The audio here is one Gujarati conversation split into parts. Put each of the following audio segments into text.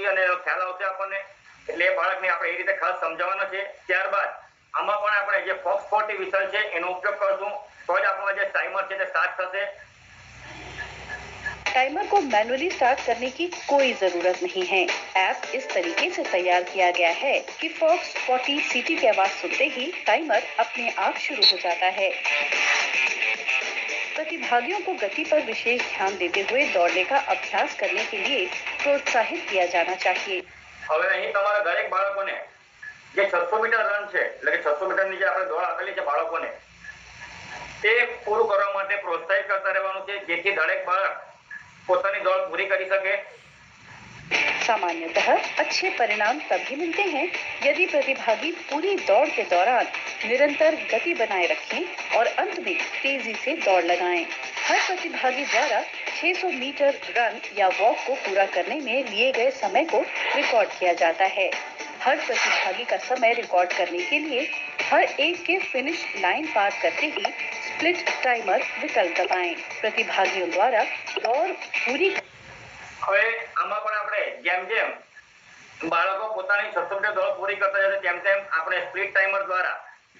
પદ્ધતિ અને એનો ખ્યાલ આવશે આપણને, એટલે એ બાળકને આપણે એ રીતે ખાસ સમજાવવાનો છે। ત્યારબાદ આમાં પણ આપણે જે ફોક્સ 40 વિસલ છે એનો ઉપયોગ કરશું, તો જ આપણો જે ટાइमर છે તે સ્ટાર્ટ થશે। टाइमर को मैनुअली स्टार्ट करने की कोई जरूरत नहीं है। ऐप इस तरीके से तैयार किया गया है कि फॉक्स 40 सीटी की आवाज सुनते ही टाइमर अपने आप शुरू हो जाता है। प्रतिभागियों को गति पर विशेष ध्यान देते हुए दौड़ने का अभ्यास करने के लिए प्रोत्साहित किया जाना चाहिए। હવે અહીં તમારા દરેક બાળકોને જે 600 મીટર રન છે એટલે કે 600 મીટરની જે આપણે દોડ આપેલી છે બાળકોને તે પૂરું કરવા માટે પ્રોત્સાહિત કરતા રહેવાનું છે, જેથી દરેક બાળક પોતાની દોડ પૂરી કરી શકે। सामान्यतः अच्छे परिणाम तभी मिलते हैं यदि प्रतिभागी पूरी दौड़ के दौरान निरंतर गति बनाए रखें और अंत में तेजी से दौड़ लगाएं। हर प्रतिभागी द्वारा 600 मीटर रन या वॉक को पूरा करने में लिए गए समय को रिकॉर्ड किया जाता है। हर प्रतिभागी का समय रिकॉर्ड करने के लिए हर एक के फिनिश लाइन पार करते ही स्प्लिट टाइमर विकल्प दबाएं। प्रतिभागियों द्वारा दौड़ पूरी હવે આમાં પણ આપણે જેમ જેમ બાળકો પોતાની 600 મીટર દોડ પૂરી કરતા જશે તેમ તેમ આપણે સ્પ્લિટ ટાઈમર દ્વારા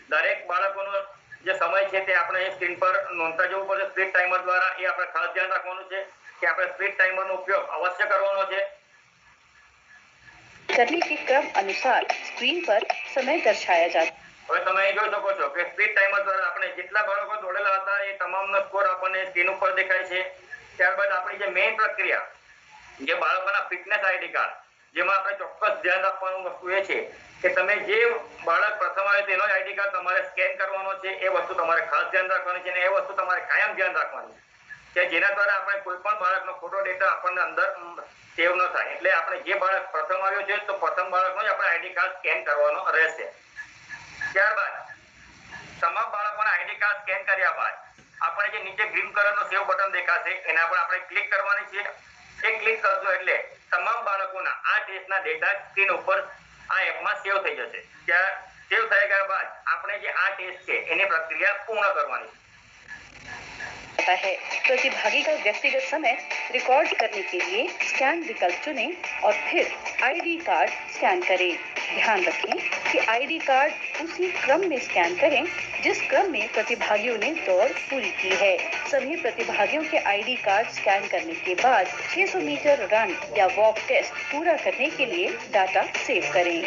દરેક બાળકોનો જે સમય છે તે આપણે સ્ક્રીન પર નોંધતા જવું પડશે। સ્પ્લિટ ટાઈમર દ્વારા એ આપણે ખાસ ધ્યાન રાખવાનું છે કે આપણે સ્પ્લિટ ટાઈમરનો ઉપયોગ અવશ્ય કરવાનો છે। करने के क्रम अनुसार स्क्रीन पर समय दर्शाया जाता है। હવે તમે અહીં જોઈ શકો છો કે સ્પ્લિટ ટાઈમર દ્વારા આપણે જેટલા બાળકો દોડેલા હતા એ તમામનો સ્કોર આપણને સ્ક્રીન ઉપર દેખાય છે। ત્યારબાદ આપણી જે મેઇન પ્રક્રિયા જે બાળકોના ફિટનેસ આઈડી કાર્ડ, જેમાં આપણે ચોક્કસ ધ્યાન રાખવાનું વસ્તુ એ છે કે તમે જે બાળક પ્રથમ આવે તેનો આઈડી કાર્ડ તમારે સ્કેન કરવાનો છે। એ વસ્તુ તમારે ખાસ ધ્યાન રાખવાની છે અને એ વસ્તુ તમારે કાયમ ધ્યાન રાખવાની છે કે જેના દ્વારા આપણે કોઈ પણ બાળકનો ખોટો ડેટા આપણને અંદર સેવ ન થાય। એટલે આપણે જે બાળક પ્રથમ આવ્યો છે તો પ્રથમ બાળકનો જ આપણે આઈડી કાર્ડ સ્કેન કરવાનો રહેશે। ત્યારબાદ તમામ બાળકોના આઈડી કાર્ડ સ્કેન કર્યા બાદ આપણે જે નીચે ગ્રીન કલરનું સેવ બટન દેખાશે એના પર આપણે ક્લિક કરવાની છે। એ ક્લિક કરશો એટલે તમામ બાળકોના આ ટેસ્ટના ડેટા સ્ક્રીન ઉપર આ એપમાં સેવ થઈ જશે। ત્યાં સેવ થઈ ગયા બાદ આપણે જે આ ટેસ્ટ છે એની પ્રક્રિયા પૂર્ણ કરવાની है। प्रतिभागी का व्यक्तिगत समय रिकॉर्ड करने के लिए स्कैन विकल्प चुनें और फिर आईडी कार्ड स्कैन करें। ध्यान रखें कि आईडी कार्ड उसी क्रम में स्कैन करें जिस क्रम में प्रतिभागियों ने दौड़ पूरी की है। सभी प्रतिभागियों के आईडी कार्ड स्कैन करने के बाद 600 मीटर रन या वॉक टेस्ट पूरा करने के लिए डाटा सेव करें।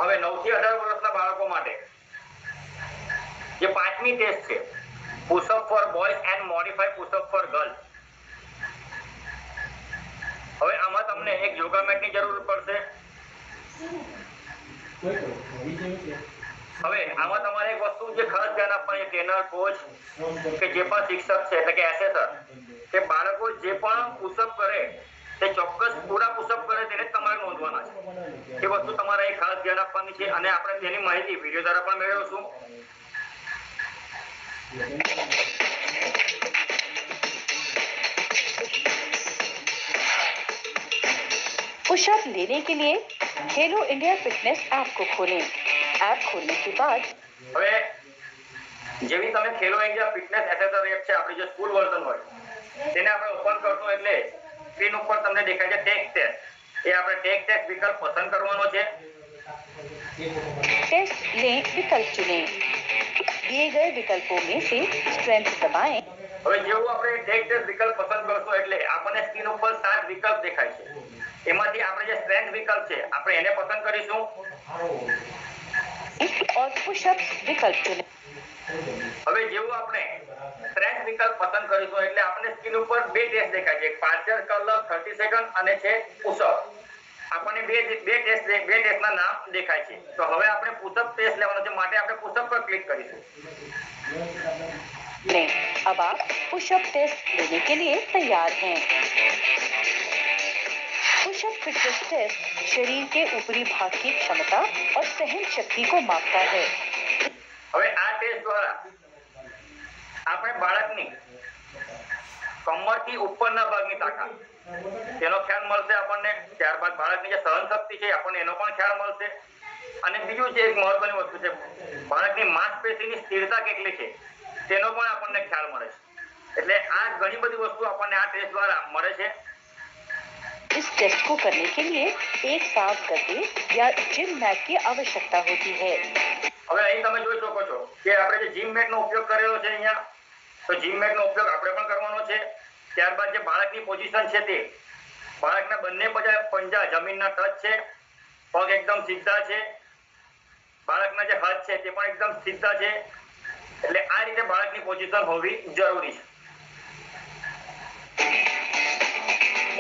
હવે 9 થી 18 વર્ષના બાળકો માટે જે પાંચમી ટેસ્ટ છે push-up for boys and modify push-up for girls. હવે આમાં તમને એક યોગા મેટની જરૂર પડશે। હવે આમાં તમારે એક વસ્તુ જે ખાસ ધ્યાન આપવાની ટ્રેનર કોચ કે જે પણ શિક્ષક છે એટલે કે એસેસર કે બાળકો જે પણ પુશઅપ કરે તે ચોક્કસ પૂરા પુશઅપ કરે તેને તમારે નોંધવાના છે। એ વસ્તુ તમારે અહીં ખાસ ધ્યાન આપવાની છે અને આપણે તેની માહિતી વિડિયો દ્વારા પણ મેળવશું। पुशअप लेने के लिए खेलो इंडिया फिटनेस ऐप को खोलें। ऐप खोलने के बाद હવે જેવી તમે ખેલો ઇન્ડિયા ફિટનેસ એસેસર એપ છે આપણી જે સ્કૂલ વર્ઝન હોય તેને આપણે ઓપન કરશો એટલે સ્ક્રીન ઉપર તમને દેખાય છે ટેક ટેસ્ટ। એ આપણે ટેક ટેસ્ટ વિકલ્પ પસંદ કરવાનો છે। टेस्ट लें विकल्प चुनें। दिए गए विकल्पों में से स्ट्रेंथ दबाएं। હવે જેવું આપણે ટેક ટેસ્ટ વિકલ્પ પસંદ કરશો એટલે આપણને સ્ક્રીન ઉપર 7 વિકલ્પ દેખાય છે। એમાંથી આપણે જે સ્ટ્રેન્થ વિકલ્પ છે આપણે એને પસંદ કરીશું और पुशअप विकल्प चुनें। હવે જેવું આપણે સ્ટ્રેન્થ વિકલ્પ પસંદ કરીશું એટલે આપણને સ્ક્રીન ઉપર બે ટેસ્ટ દેખાય છે, એક પાર્શિયલ કલર 30 સેકન્ડ અને છે પુશઅપ। આપણને બે ટેસ્ટના નામ દેખાય છે। તો હવે આપણે પુશઅપ ટેસ્ટ લેવાનો છે માટે આપણે પુશઅપ પર ક્લિક કરીશું। अब आप पुशअप टेस्ट लेने के लिए तैयार हैं। पुशअप फिटनेस टेस्ट शरीर के ऊपरी भाग की क्षमता और सहन शक्ति को मापता है। હવે આ ટેસ્ટ દ્વારા આપણે બાળકની કમરથી ઉપરના ભાગની તાકાત તેનો ખ્યાલ મળશે આપણને। ત્યારબાદ બાળકની જે સહન શક્તિ છે આપણને એનો પણ ખ્યાલ મળશે। અને બીજું છે એક મહત્વની વસ્તુ છે, બાળકની માંસપેશીની સ્થિરતા કેટલી છે તેનો પણ આપણને ખ્યાલ મળે છે. એટલે આ ઘણી બધી વસ્તુ આપણને આ ટેસ્ટ દ્વારા મળે છે. इस टेस्ट को करने के लिए एक साफ गद्दे या जिम मैट की आवश्यकता होती है। હવે અહીં તમે જોઈ શકો છો કે આપણે જે જીમ મેટ નો ઉપયોગ કરેલો છે અહીંયા, તો જીમ મેટ નો ઉપયોગ આપણે પણ કરવાનો છે. ત્યારબાદ જે બાળકની પોઝિશન છે તે બાળકના બંને પંજા જમીનના ટચ છે, પગ એકદમ સીધા છે, બાળકના જે હાથ છે તે પણ એકદમ સીધા છે. એટલે આ રીતે બાળકની પોઝિશન હોવી જરૂરી છે.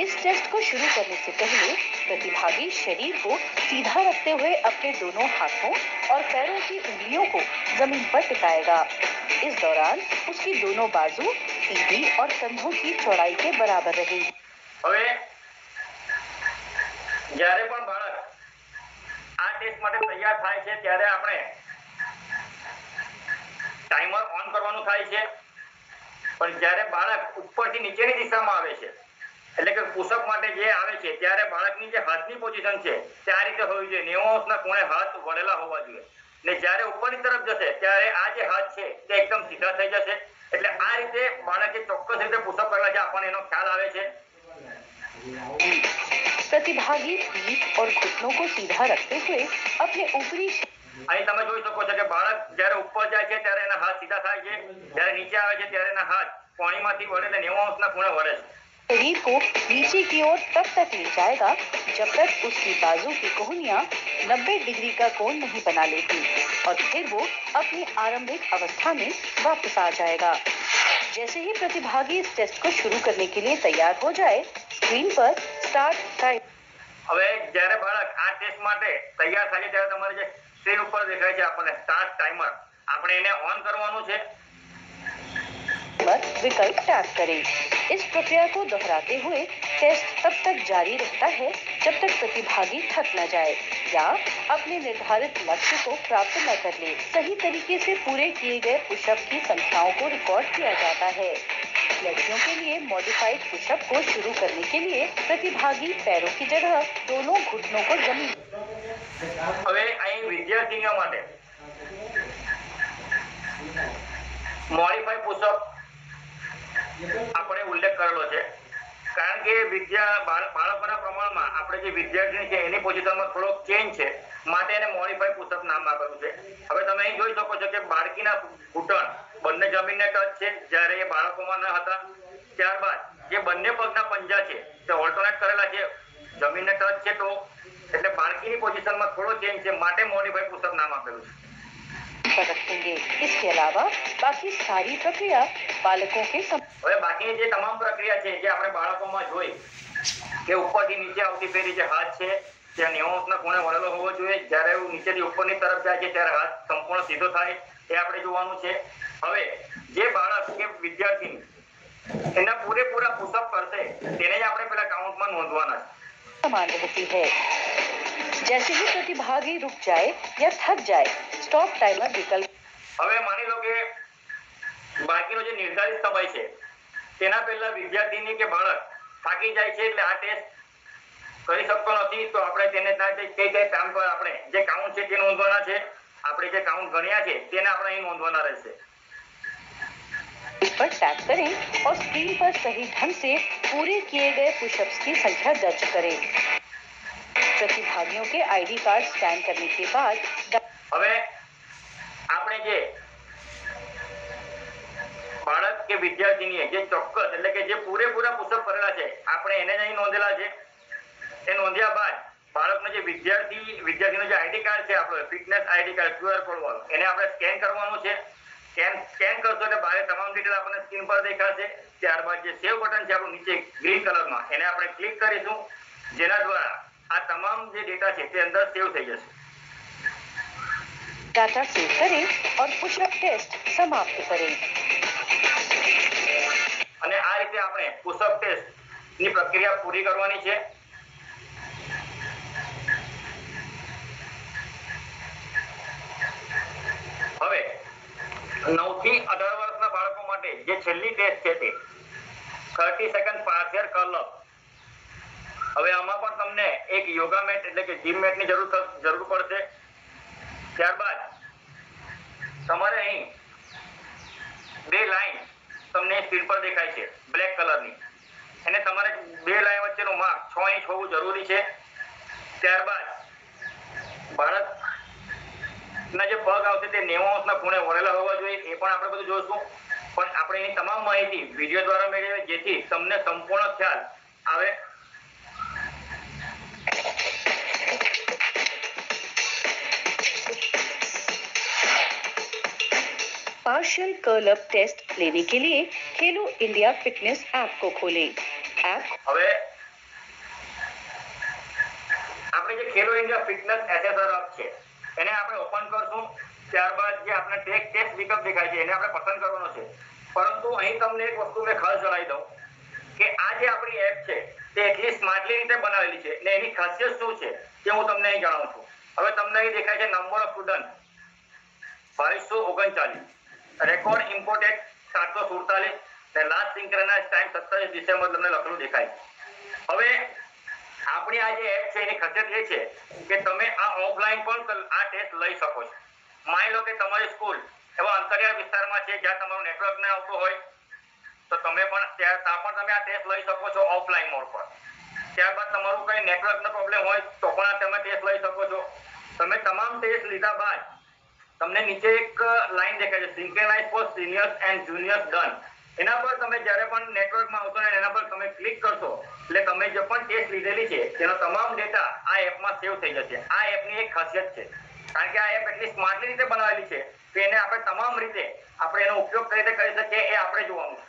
इस टेस्ट को शुरू करने से पहले प्रतिभागी शरीर को सीधा रखते हुए अपने दोनों हाथों और पैरों की उंगलियों को जमीन पर टिकाएगा। इस दौरान उसकी दोनों बाजू सीधी और कंधों की चौड़ाई के बराबर रहेगी। હવે જ્યારે પણ બાળક આ ટેસ્ટ માટે તૈયાર થાય છે ત્યારે આપણે ટાઈમર ઓન કરવાનું થાય છે. પણ જ્યારે બાળક ઉપરથી નીચેની દિશામાં આવે છે, એટલે કે પુશઅપ માટે જે આવે છે ત્યારે બાળકની જે હાથની પોઝિશન છે તે આ રીતે હોવી જોઈએ, 90 અંશના ખૂણે હાથ વળેલા હોવા જોઈએ. ને જ્યારે ઉપરની તરફ જશે ત્યારે આ જે હાથ છે તે એકદમ સીધા થઈ જશે. એટલે આ રીતે બાળકે ચોક્કસ રીતે પુશઅપ કરેલા છે આપણને એનો ખ્યાલ આવે છે. प्रतिभागी पीठ और घुटनों को सीधा रखते हुए अपने ऊपरी અહીં તમે જોઈ શકો છો કે બાળક જ્યારે ઉપર જાય છે ત્યારે એના હાથ સીધા થાય છે, જ્યારે નીચે આવે છે ત્યારે એના હાથ પાણીમાંથી વળે એટલે 90 અંશના ખૂણે વળે છે. शरीर को नीचे की ओर तब तक ले जाएगा जब तक उसकी बाजू की कोहनियां 90 डिग्री का कोण नहीं बना लेती और फिर वो अपनी आरंभिक अवस्था में वापस आ जाएगा। जैसे ही प्रतिभागी इस टेस्ट को शुरू करने के लिए तैयार हो जाए, स्क्रीन पर स्टार्ट टाइम। હવે જ્યારે બાળક આ ટેસ્ટ માટે તૈયાર થાય છે ત્યારે તમારે જે સ્ક્રીન ઉપર દેખાય છે આપણને સ્ટાર્ટ ટાઈમર, આપણે એને ઓન કરવાનું છે. विकल्प टैप करें। इस प्रक्रिया को दोहराते हुए टेस्ट तब तक जारी रहता है जब तक प्रतिभागी थक न जाए या अपने निर्धारित लक्ष्य को प्राप्त न कर ले। सही तरीके से पूरे किए गए पुशअप की संख्याओं को रिकॉर्ड किया जाता है। लड़कियों के लिए मॉडिफाइड पुशअप को शुरू करने के लिए प्रतिभागी पैरों की जगह दोनों घुटनों को जमीन। હવે અહીં વિદ્યાર્થીઓ માટે મોડિફાઈડ પુશઅપ આપણે ઉલ્લેખ કરેલો છે, કારણ કે બાળકોના પ્રમાણમાં આપણે જે વિદ્યાર્થી છે એની પોઝિશનમાં થોડોક ચેન્જ છે, માટે એને મોડિફાઈડ પુશઅપ નામ આપેલું છે. હવે તમે અહીં જોઈ શકો છો કે બાળકીના ઘૂંટણ બંને જમીનને ટચ છે જ્યારે એ બાળકોમાં ન હતા. ત્યારબાદ જે બંને પગના પંજા છે તે ઓલ્ટરનેટ કરેલા છે, જમીનને ટચ છે, તો એટલે બાળકીની પોઝિશનમાં થોડો ચેન્જ છે માટે મોડિફાઈડ પુશઅપ નામ આપેલું છે. रखेंगे। इसके अलावा बाकी सारी प्रक्रिया बालकों के હવે બાકીની જે તમામ પ્રક્રિયા છે જે આપણે બાળકોમાં જોઈ કે ઉપરથી નીચે આવતી ફેરી જે હાથ છે તે 90 અંશના ખૂણે વળેલો હોવો જોઈએ, જ્યારે નીચેથી ઉપરની તરફ જાય છે ત્યારે હાથ સંપૂર્ણ સીધો થાય એ આપણે જોવાનું છે. હવે જે બાળક કે વિદ્યાર્થી એના પૂરેપૂરા પુશઅપ કરશે તેને જ આપણે પેલા કાઉન્ટમાં નોંધવાના છે. समान रहती है। जैसे ही प्रतिभागी रुक जाए या थक जाए, स्टॉप टाइमर विकल्प। હવે માની લો કે બાકીનો જે નિર્ધારિત સમય છે તેના પહેલા વિદ્યાર્થીની કે બાળક થાકી જાય છે એટલે આ ટેસ્ટ કરી શકતો નથી, તો આપણે તેને તે કામ પર આપણે જે કાઉન્ટ છે તે નોંધવાના છે. આપણે જે કાઉન્ટ ગણ્યા છે તેને આપણે અહીં નોંધવાના રહેશે. इस पर टैप करें और स्क्रीन पर सही ढंग से पूरे किए गए पुशअप्स की संख्या दर्ज करें। प्रतिभागियों के आईडी कार्ड स्कैन करने के बाद હવે આપણે જે બાળક કે વિદ્યાર્થીની જે ચોક્કસ એટલે કે જે પૂરેપૂરા પુશઅપ કરેલા છે આપણે એને જ અહીં નોંધેલા છે. એ નોંધ્યા બાદ બાળકનો જે વિદ્યાર્થીનો જે આઈડી કાર્ડ છે આપણો fitness ID card QR code વાળો એને આપણે સ્કેન કરવાનું છે. સ્કેન કરશો એટલે બહાર તમામ ડિટેલ આપણને સ્ક્રીન પર દેખાશે. ત્યારબાદ જે સેવ બટન છે આપણું નીચે ગ્રીન કલરમાં એને આપણે ક્લિક કરીશું, જેના દ્વારા આ તમામ જે ડેટા છે તે અંદર સેવ થઈ જશે. डाटा सेव करें और पुशअप टेस्ट समाप्त करें। અને આ રીતે આપણે પુશઅપ ટેસ્ટ ની પ્રક્રિયા પૂરી કરવાની છે. હવે 9 થી 18 વર્ષના બાળકો માટે જે છેલ્લી ટેસ્ટ છે તે 30 સેકન્ડ પાર્શિયલ કર્લ અપ. હવે આમાં પણ તમને એક યોગા મેટ એટલે કે જીમ મેટની જરૂર પડશે. ત્યારબાદ તમારે અહીં બે લાઈન તમને સ્ક્રીન પર દેખાય છે બ્લેક કલરની, એને તમારે બે લાઈન વચ્ચેનું માપ 6 ઇંચ હોવું જરૂરી છે. ત્યારબાદ બાળકના જે પગ આવશે તે 90 અંશના ખૂણે વળેલા હોવા જોઈએ, એ પણ આપણે બધું જોઈશું. પણ આપણે એની તમામ માહિતી વિડીયો દ્વારા મેળવીએ જેથી તમને સંપૂર્ણ ખ્યાલ આવે. पार्शियल कर्ल अप टेस्ट लेने के लिए खेलो इंडिया फिटनेस ऐप को खोलें. ऐप હવે આપણે જે ખેલો ઇન્ડિયા ફિટનેસ એસેસર એપ છે એને આપણે ઓપન કરશું. ત્યારબાદ જે આપણે ટેસ્ટ વિકલ્પ દેખાય છે એને આપણે પસંદ કરવાનો છે. પરંતુ અહીં તમને એક વસ્તુ મેં ખાસ જણાવી દઉં કે આ જે આપણી એપ છે તે એટલી સ્માર્ટલી રીતે બનાવેલી છે ને એની ખાસિયત શું છે તે હું તમને અહીં જણાવું છું. હવે તમને અહીં દેખાય છે number of student 2239, record imported 747 ને લાસ્ટ સિંક્રનાઇઝ ટાઈમ 27 ડિસેમ્બર તમને લખેલું દેખાય છે. હવે આપણી આ જે એપ છે એની ખાસિયત એ છે કે તમે આ ઓફલાઈન પણ આ ટેસ્ટ લઈ શકો છો. માની લો કે તમારી સ્કૂલ એવા અંતરિયાળ વિસ્તારમાં છે જ્યાં તમારું નેટવર્ક ન આવતું હોય તો તમે પણ ત્યાં પણ તમે આ ટેસ્ટ લઈ શકો છો ઓફલાઈન મોડ પર. ત્યારબાદ તમારું કઈ નેટવર્કનો પ્રોબ્લેમ હોય તો પણ તમે ટેસ્ટ લઈ શકો છો. તમે તમામ ટેસ્ટ લીધા બાદ તમને નીચે એક લાઈન દેખાય છે synchronize for seniors and juniors done. એના પર તમે જ્યારે પણ નેટવર્કમાં આવશો ને એના પર તમે ક્લિક કરશો એટલે તમે જે પણ ટેસ્ટ લીધેલી છે તેનો તમામ ડેટા આ એપમાં સેવ થઈ જશે. આ એપની એક ખાસિયત છે કારણ કે આ એપ એટલી સ્માર્ટલી રીતે બનાવેલી છે કે એને આપણે તમામ રીતે આપણે એનો ઉપયોગ કઈ રીતે કરી શકીએ એ આપણે જોવાનું છે.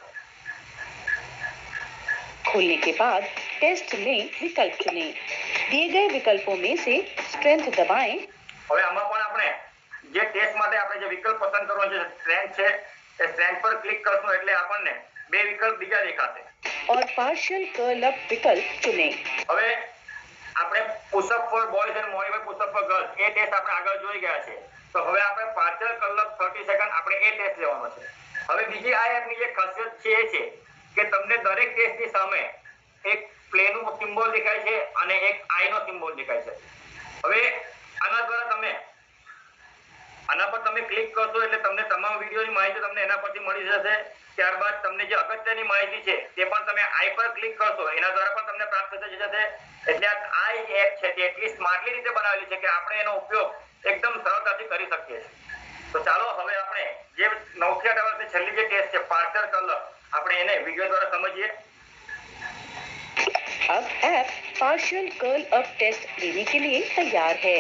खोलने के बाद टेस्ट में विकल्प चुनें. दिए गए विकल्पों में से स्ट्रेंथ दबाएं. હવે આમાં પણ આપણે જે ટેસ્ટ માટે આપણે જે વિકલ્પ પસંદ કરવાનો છે સ્ટ્રેન્થ છે એ સ્ટ્રેન્થ પર ક્લિક કરશું એટલે આપણને બે વિકલ્પ બીજા દેખાશે. और पार्शियल कर्ल अप विकल्प चुनें. હવે આપણે pushup for boys and modified pushup for girls એ ટેસ્ટ આપણે આગળ જોઈ ગયા છે. તો હવે આપણે પાર્શિયલ કર્લ અપ 30 સેકન્ડ આપણે એ ટેસ્ટ લેવાનો છે. હવે બીજી આ એપની જે ખાસિયત છે એ છે કે તમને દરેક ટેસ્ટની સામે એક પ્લેનું સિમ્બોલ દેખાય છે અને એક આઈ નો સિમ્બોલ દેખાય છે. હવે આના દ્વારા તમે આના પર તમે ક્લિક કરશો એટલે તમને તમામ વિડીયોની માહિતી તમને એના પરથી મળી જશે. ત્યારબાદ તમને જે અગત્યની માહિતી છે તે પણ તમે આઈ પર ક્લિક કરશો એના દ્વારા પણ તમને પ્રાપ્ત થઈ જશે. એટલે આ એપ છે તે એટલી સ્માર્ટલી રીતે બનાવેલી છે કે આપણે એનો ઉપયોગ એકદમ સરળતાથી કરી શકીએ છીએ. તો ચાલો હવે આપણે જે 9 થી 18 વર્ષની છેલ્લી જે ટેસ્ટ છે પાર્શિયલ કર્લ આપણે એને વિડીયો દ્વારા समझिए. अब app partial curl up test लेने के लिए तैयार है.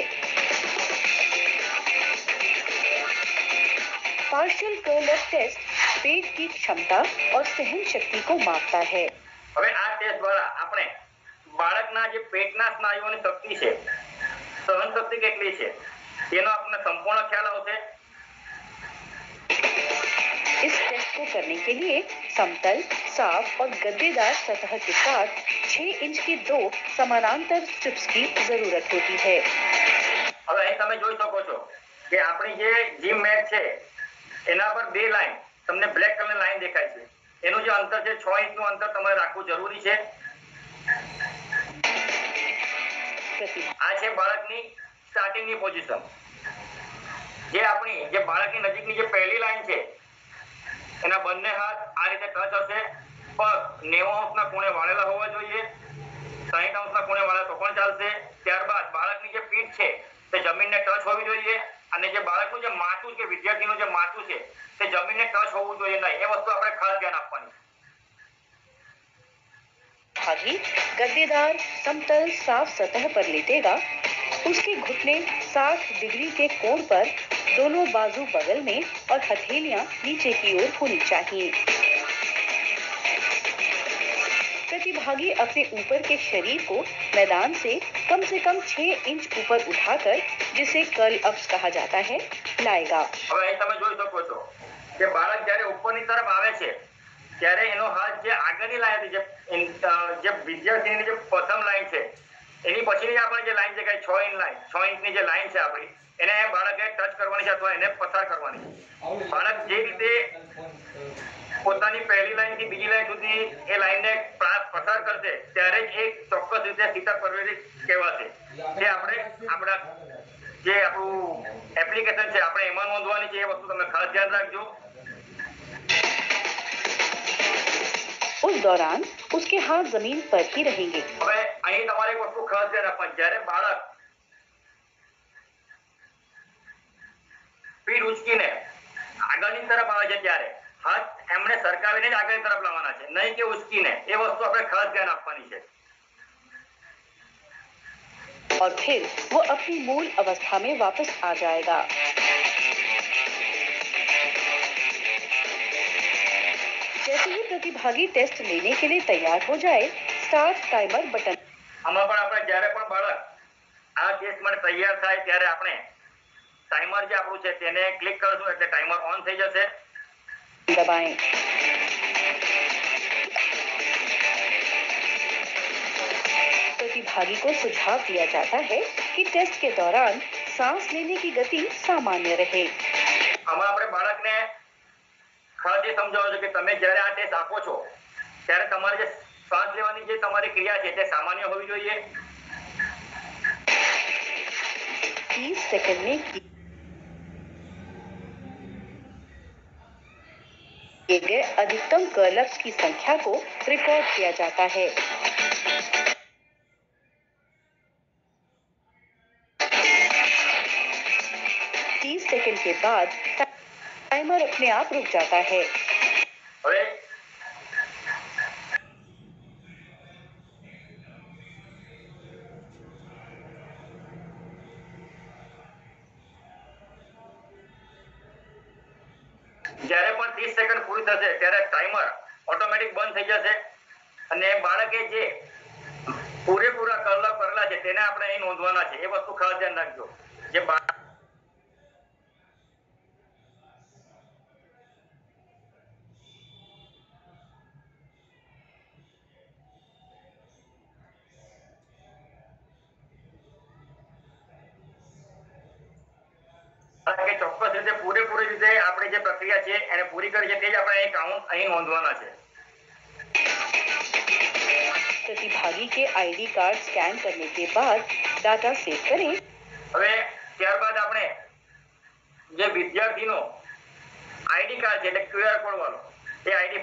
पार्शियल कर्ल अप टेस्ट पेट की क्षमता और सहन शक्ति को मापता है. હવે આ ટેસ્ટ દ્વારા આપણે બાળકના જે પેટના સ્નાયુઓની શક્તિ છે સહન શક્તિ કેટલી છે તેનો આપણને સંપૂર્ણ ખ્યાલ આવશે. इस टेस्ट को करने के लिए समतल, साफ और गद्देदार सतह के साथ 6 इंच की 2 समानांतर स्ट्रिप्स की जरूरत होती है. હવે અહીં તમે જોઈ શકો છો કે આપણી જે જીમ મેટ છે એના પર બે લાઈન તમને બ્લેક કલરની લાઈન દેખાય છે. એનું જે અંતર છે 6 ઇંચનું અંતર તમારે રાખવું જરૂરી છે. આ છે બાળકની સ્ટાર્ટિંગની પોઝિશન. જે આપણી જે બાળકની નજીકની જે પહેલી લાઈન છે એના બંને હાથ આ રીતે ટચ હશે. પગ 90 અંશના ખૂણે વાળેલા હોવા જોઈએ. 60 અંશના ખૂણે વાળા તો પણ ચાલશે. ત્યારબાદ બાળકની જે પીઠ છે તે જમીનને ટચ હોવી જોઈએ અને જે બાળકનું જે માથું છે વિદ્યાર્થીનું જે માથું છે તે જમીનને ટચ હોવું જોઈએ નહીં. એ વસ્તુ આપણે ખાસ ધ્યાન આપવાની. भागी गद्देदार समतल साफ सतह पर लेटेगा. उसके घुटने 60 डिग्री के कोण पर दोनों बाजू बगल में और हथेलियां नीचे की ओर होनी चाहिए. प्रतिभागी अपने ऊपर के शरीर को मैदान से कम 6 इंच ऊपर उठाकर जिसे कर्ल अप्स कहा जाता है लाएगा. હવે અહીં તમે જોઈ શકો છો કે બાળક જ્યારે ઉપરની તરફ આવે છે ત્યારે એનો હાથ જે આગળની લાઈન હતી જે વિદ્યાર્થીની જે પ્રથમ લાઈન છે એની પછીની આપણે જે લાઈન છે કે 6 ઇંચની જે લાઈન છે આપણી એને બાળકે ટચ કરવાની છે અથવા એને પસાર કરવાની છે. બાળક જે રીતે પોતાની પહેલી લાઈન થી બીજી લાઈન સુધી એ લાઈનને પસાર કરશે ત્યારે જ એક ચોક્કસ રીતે સીતા પરવરિશ કહેવાશે. જે આપણે આપણા જે આપણું એપ્લિકેશન છે આપણે એમાં નોંધવાની છે, એ વસ્તુ તમે ખાસ ધ્યાન રાખજો। उस दौरान उसके हाथ जमीन पर ही रहेंगे। હવે અહીં તમારે એક વસ્તુ ખાસ ધ્યાન રાખવાની, જ્યારે બાળક પીઠ ઉચકીને આગળની તરફ આવે છે ત્યારે હાથ એમણે સરકાવીને જ આગળની તરફ લાવવાના છે, નહીં કે ઉચકીને। એ વસ્તુ આપણે ખાસ ધ્યાન આપવાની છે। और फिर वो अपनी मूल अवस्था में वापस आ जाएगा। जैसे ही प्रतिभागी टेस्ट लेने के लिए तैयार हो जाए, स्टार्ट टाइमर बटन આમાં પણ આપણે જ્યારે પણ બાળક આ ટેસ્ટ માટે તૈયાર થાય ત્યારે આપણે ટાઈમર જે આપણું છે તેને ક્લિક કરશું એટલે ટાઈમર ઓન થઈ જશે। दबाएं। प्रतिभागी को सुझाव दिया जाता है कि टेस्ट के दौरान सांस लेने की गति सामान्य रहे। આમાં આપણે બાળકને ખાસ એ સમજાવો છો કે તમે જ્યારે આ ટેસ્ટ આપો છો ત્યારે તમારે જે શ્વાસ લેવાની જે તમારી ક્રિયા છે તે સામાન્ય હોવી જોઈએ। 30 सेकंड में किए गए अधिकतम कर्लअप्स की संख्या को रिकॉर्ड किया जाता है। 30 सेकंड के बाद टाइमर अपने आप रुक जाता है। હવે જ્યારે પણ 30 સેકન્ડ પૂરી થશે ત્યારે ટાઈમર ઓટોમેટિક બંધ થઈ જશે અને બાળકે જે પૂરેપૂરા કલાક કરેલા છે તેને આપણે અહીં નોંધવાના છે। એ વસ્તુ ખાસ ધ્યાન રાખજો। જે કે ચોક્કસ રીતે પૂરેપૂરી રીતે આપણે જે પ્રક્રિયા છે એને પૂરી કરી છે તે જ આપણે અહીં કાઉન્ટ અહીં નોંધવાના છે। प्रतिभागी के आईडी कार्ड स्कैन करने के बाद डाटा सेव करें। હવે ત્યારબાદ આપણે જે વિદ્યાર્થીનો આઈડી કાર્ડ છે એટલે ક્યુઆર કોડ વાળો એ આઈડી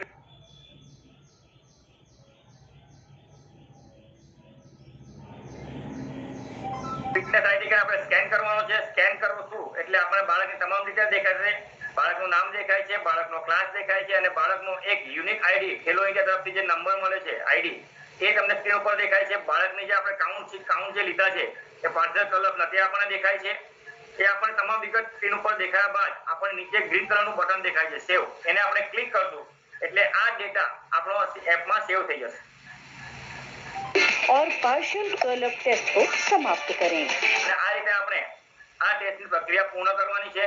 ફિટનેસ આઈડી કાર્ડ આપણે સ્કેન કરવાનો છે। સ્કેન કરવું એટલે આપણે બાળકની તમામ ડિટેલ દેખાશે, બાળકનું નામ દેખાય છે, બાળકનો ક્લાસ દેખાય છે અને બાળકનો એક યુનિક આઈડી ખેલો ઇન્ડિયા તરફથી જે નંબર મળે છે આઈડી એ તમને સ્ક્રીન ઉપર દેખાય છે। બાળકની જે આપણે કાઉન્ટ જે લીધા છે એ પાર્સલ કલર નથી આપણને દેખાય છે। એ આપણે તમામ વિગત સ્ક્રીન ઉપર દેખાયા બાદ આપણને નીચે ગ્રીન કલરનું બટન દેખાય છે સેવ, એને આપણે ક્લિક કરશું એટલે આ ડેટા આપણો એપમાં સેવ થઈ જશે। और पार्शियल कर्लअप टेस्ट को समाप्त करें। અને આ રીતે આપણે આ ટેસ્ટની પ્રક્રિયા પૂર્ણ કરવાની છે।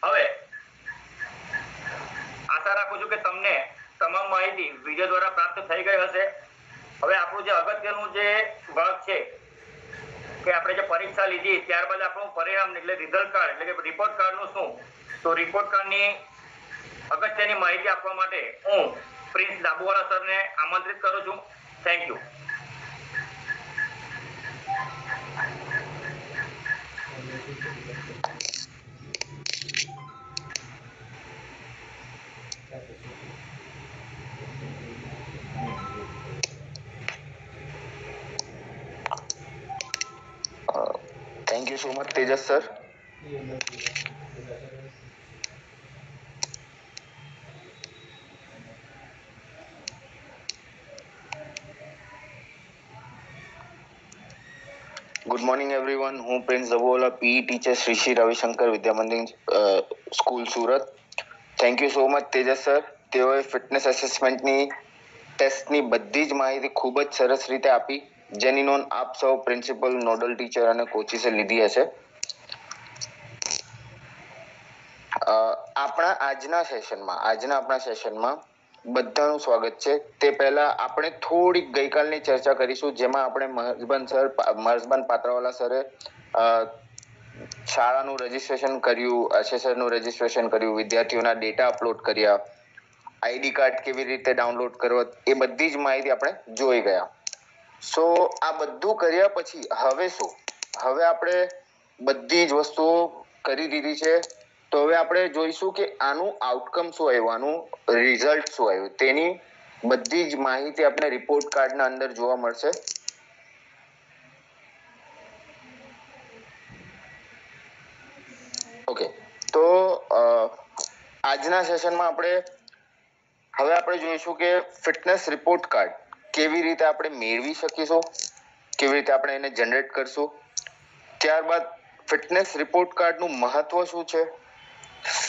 હવે આશા રાખું છું કે તમને તમામ માહિતી વિડિયો દ્વારા પ્રાપ્ત થઈ ગઈ હશે। હવે આપણું જે અગત્યનું જે ભાગ છે કે આપણે જે પરીક્ષા લીધી ત્યારબાદ આપણું પરિણામ એટલે રિઝલ્ટ કાર્ડ એટલે કે રિપોર્ટ કાર્ડનું શું, તો રિપોર્ટ કાર્ડની અગત્યની માહિતી આપવા માટે હું પ્રિન્સ ડાબુવાલા સરને આમંત્રિત કરું છું। Thank you. Thank you so much, Tejas sir. Good morning everyone. હું પ્રિન્સ દબોલા PE teacher Shri Shri Ravishankar Vidyamandir school Surat. Thank you so much Tejas sir. તેઓએ ફિટનેસ એસેસમેન્ટની ટેસ્ટની બધી જ માહિતી ખૂબ જ સરસ રીતે આપી, જેની નોંધ આપ સૌ પ્રિન્સિપલ, નોડલ ટીચર અને કોચિસે લીધી હશે। આપણા આજના સેશનમાં બધાનું સ્વાગત છે। તે પહેલા આપણે થોડીક ગઈકાલની ચર્ચા કરીશું, જેમાં આપણે મર્ઝબાન પાત્રાવાલા સરે શાળાનું રજીસ્ટ્રેશન કર્યું, એસેસરનું રજીસ્ટ્રેશન કર્યું, વિદ્યાર્થીઓના ડેટા અપલોડ કર્યા, આઈડી કાર્ડ કેવી રીતે ડાઉનલોડ કરવા, એ બધી જ માહિતી આપણે જોઈ ગયા। સો આ બધું કર્યા પછી હવે શું? હવે આપણે બધી જ વસ્તુઓ કરી દીધી છે, તો હવે આપણે જોઈશું કે આનું આઉટકમ શું આવ્યું, આનું રિઝલ્ટ શું આવ્યું, તેની બધી જ માહિતી આપણે રિપોર્ટ કાર્ડના અંદર જોવા મળશે. ઓકે, તો આજના સેશનમાં હવે આપણે જોઈશું કે ફિટનેસ રિપોર્ટ કાર્ડ કેવી રીતે આપણે મેળવી શકીશું, કેવી રીતે આપણે એને જનરેટ કરશું. ત્યારબાદ ફિટનેસ રિપોર્ટ કાર્ડનું મહત્વ શું છે,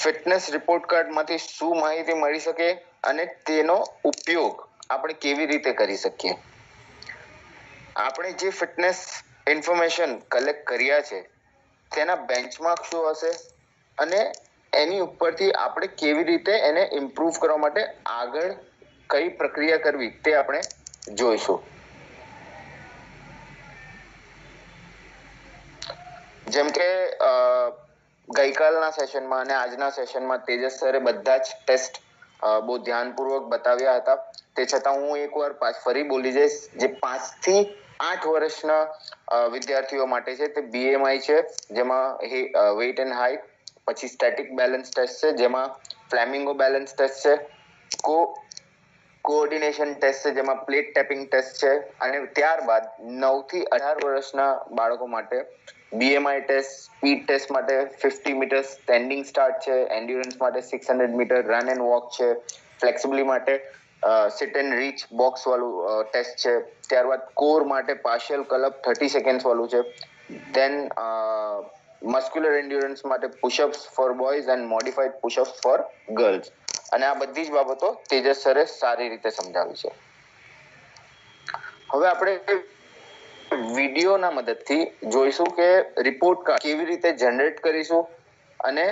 ફિટનેસ રિપોર્ટ કાર્ડમાંથી શું માહિતી મળી શકે અને તેનો ઉપયોગ આપણે કેવી રીતે કરી શકીએ. આપણે જે ફિટનેસ ઇન્ફોર્મેશન કલેક્ટ કર્યા છે તેના બેન્ચમાર્ક શું હશે અને એની ઉપરથી આપણે કેવી રીતે એને ઇમ્પ્રૂવ કરવા માટે આગળ કઈ પ્રક્રિયા કરવી તે આપણે જોઈશું. જેમ કે ગઈકાલના સેશનમાં અને આજના સેશનમાં તેજસ સરે બધા જ ટેસ્ટ બહુ ધ્યાનપૂર્વક બતાવ્યા હતા. તે છતાં હું એકવાર ફરી બોલી જઈશ. જે 5 થી 8 વર્ષના વિદ્યાર્થીઓ માટે છે તે BMI છે, જેમાં વેઇટ એન્ડ હાઇટ, પછી સ્ટેટિક બેલેન્સ ટેસ્ટ છે જેમાં ફ્લેમિંગો બેલેન્સ ટેસ્ટ છે, કોઓર્ડિનેશન ટેસ્ટ છે જેમાં પ્લેટ ટેપિંગ ટેસ્ટ છે, અને ત્યારબાદ 9 થી 18 વર્ષના બાળકો માટે BMI ટેસ્ટ, સ્પીડ ટેસ્ટ માટે 50 મીટર સ્ટેન્ડિંગ સ્ટાર્ટ છે, એન્ડ્યોરન્સ માટે 600 મીટર રન એન્ડ વોક છે, ફ્લેક્સિબિલિટી માટે સિટ એન્ડ રીચ બોક્સ વાળું ટેસ્ટ છે, ત્યારબાદ કોર માટે પાર્શિયલ કલઅપ 30 સેકન્ડ્સ વાળું છે, ધેન મસ્ક્યુલર એન્ડ્યોરન્સ માટે push-ups four boys and modified push-ups four girls. અને આ બધી જ બાબતો તેજસ સરે સારી રીતે સમજાવી છે. હવે આપણે વિડીયોના મદદથી જોઈશું કે રિપોર્ટ કાર્ડ કેવી રીતે જનરેટ કરીશું અને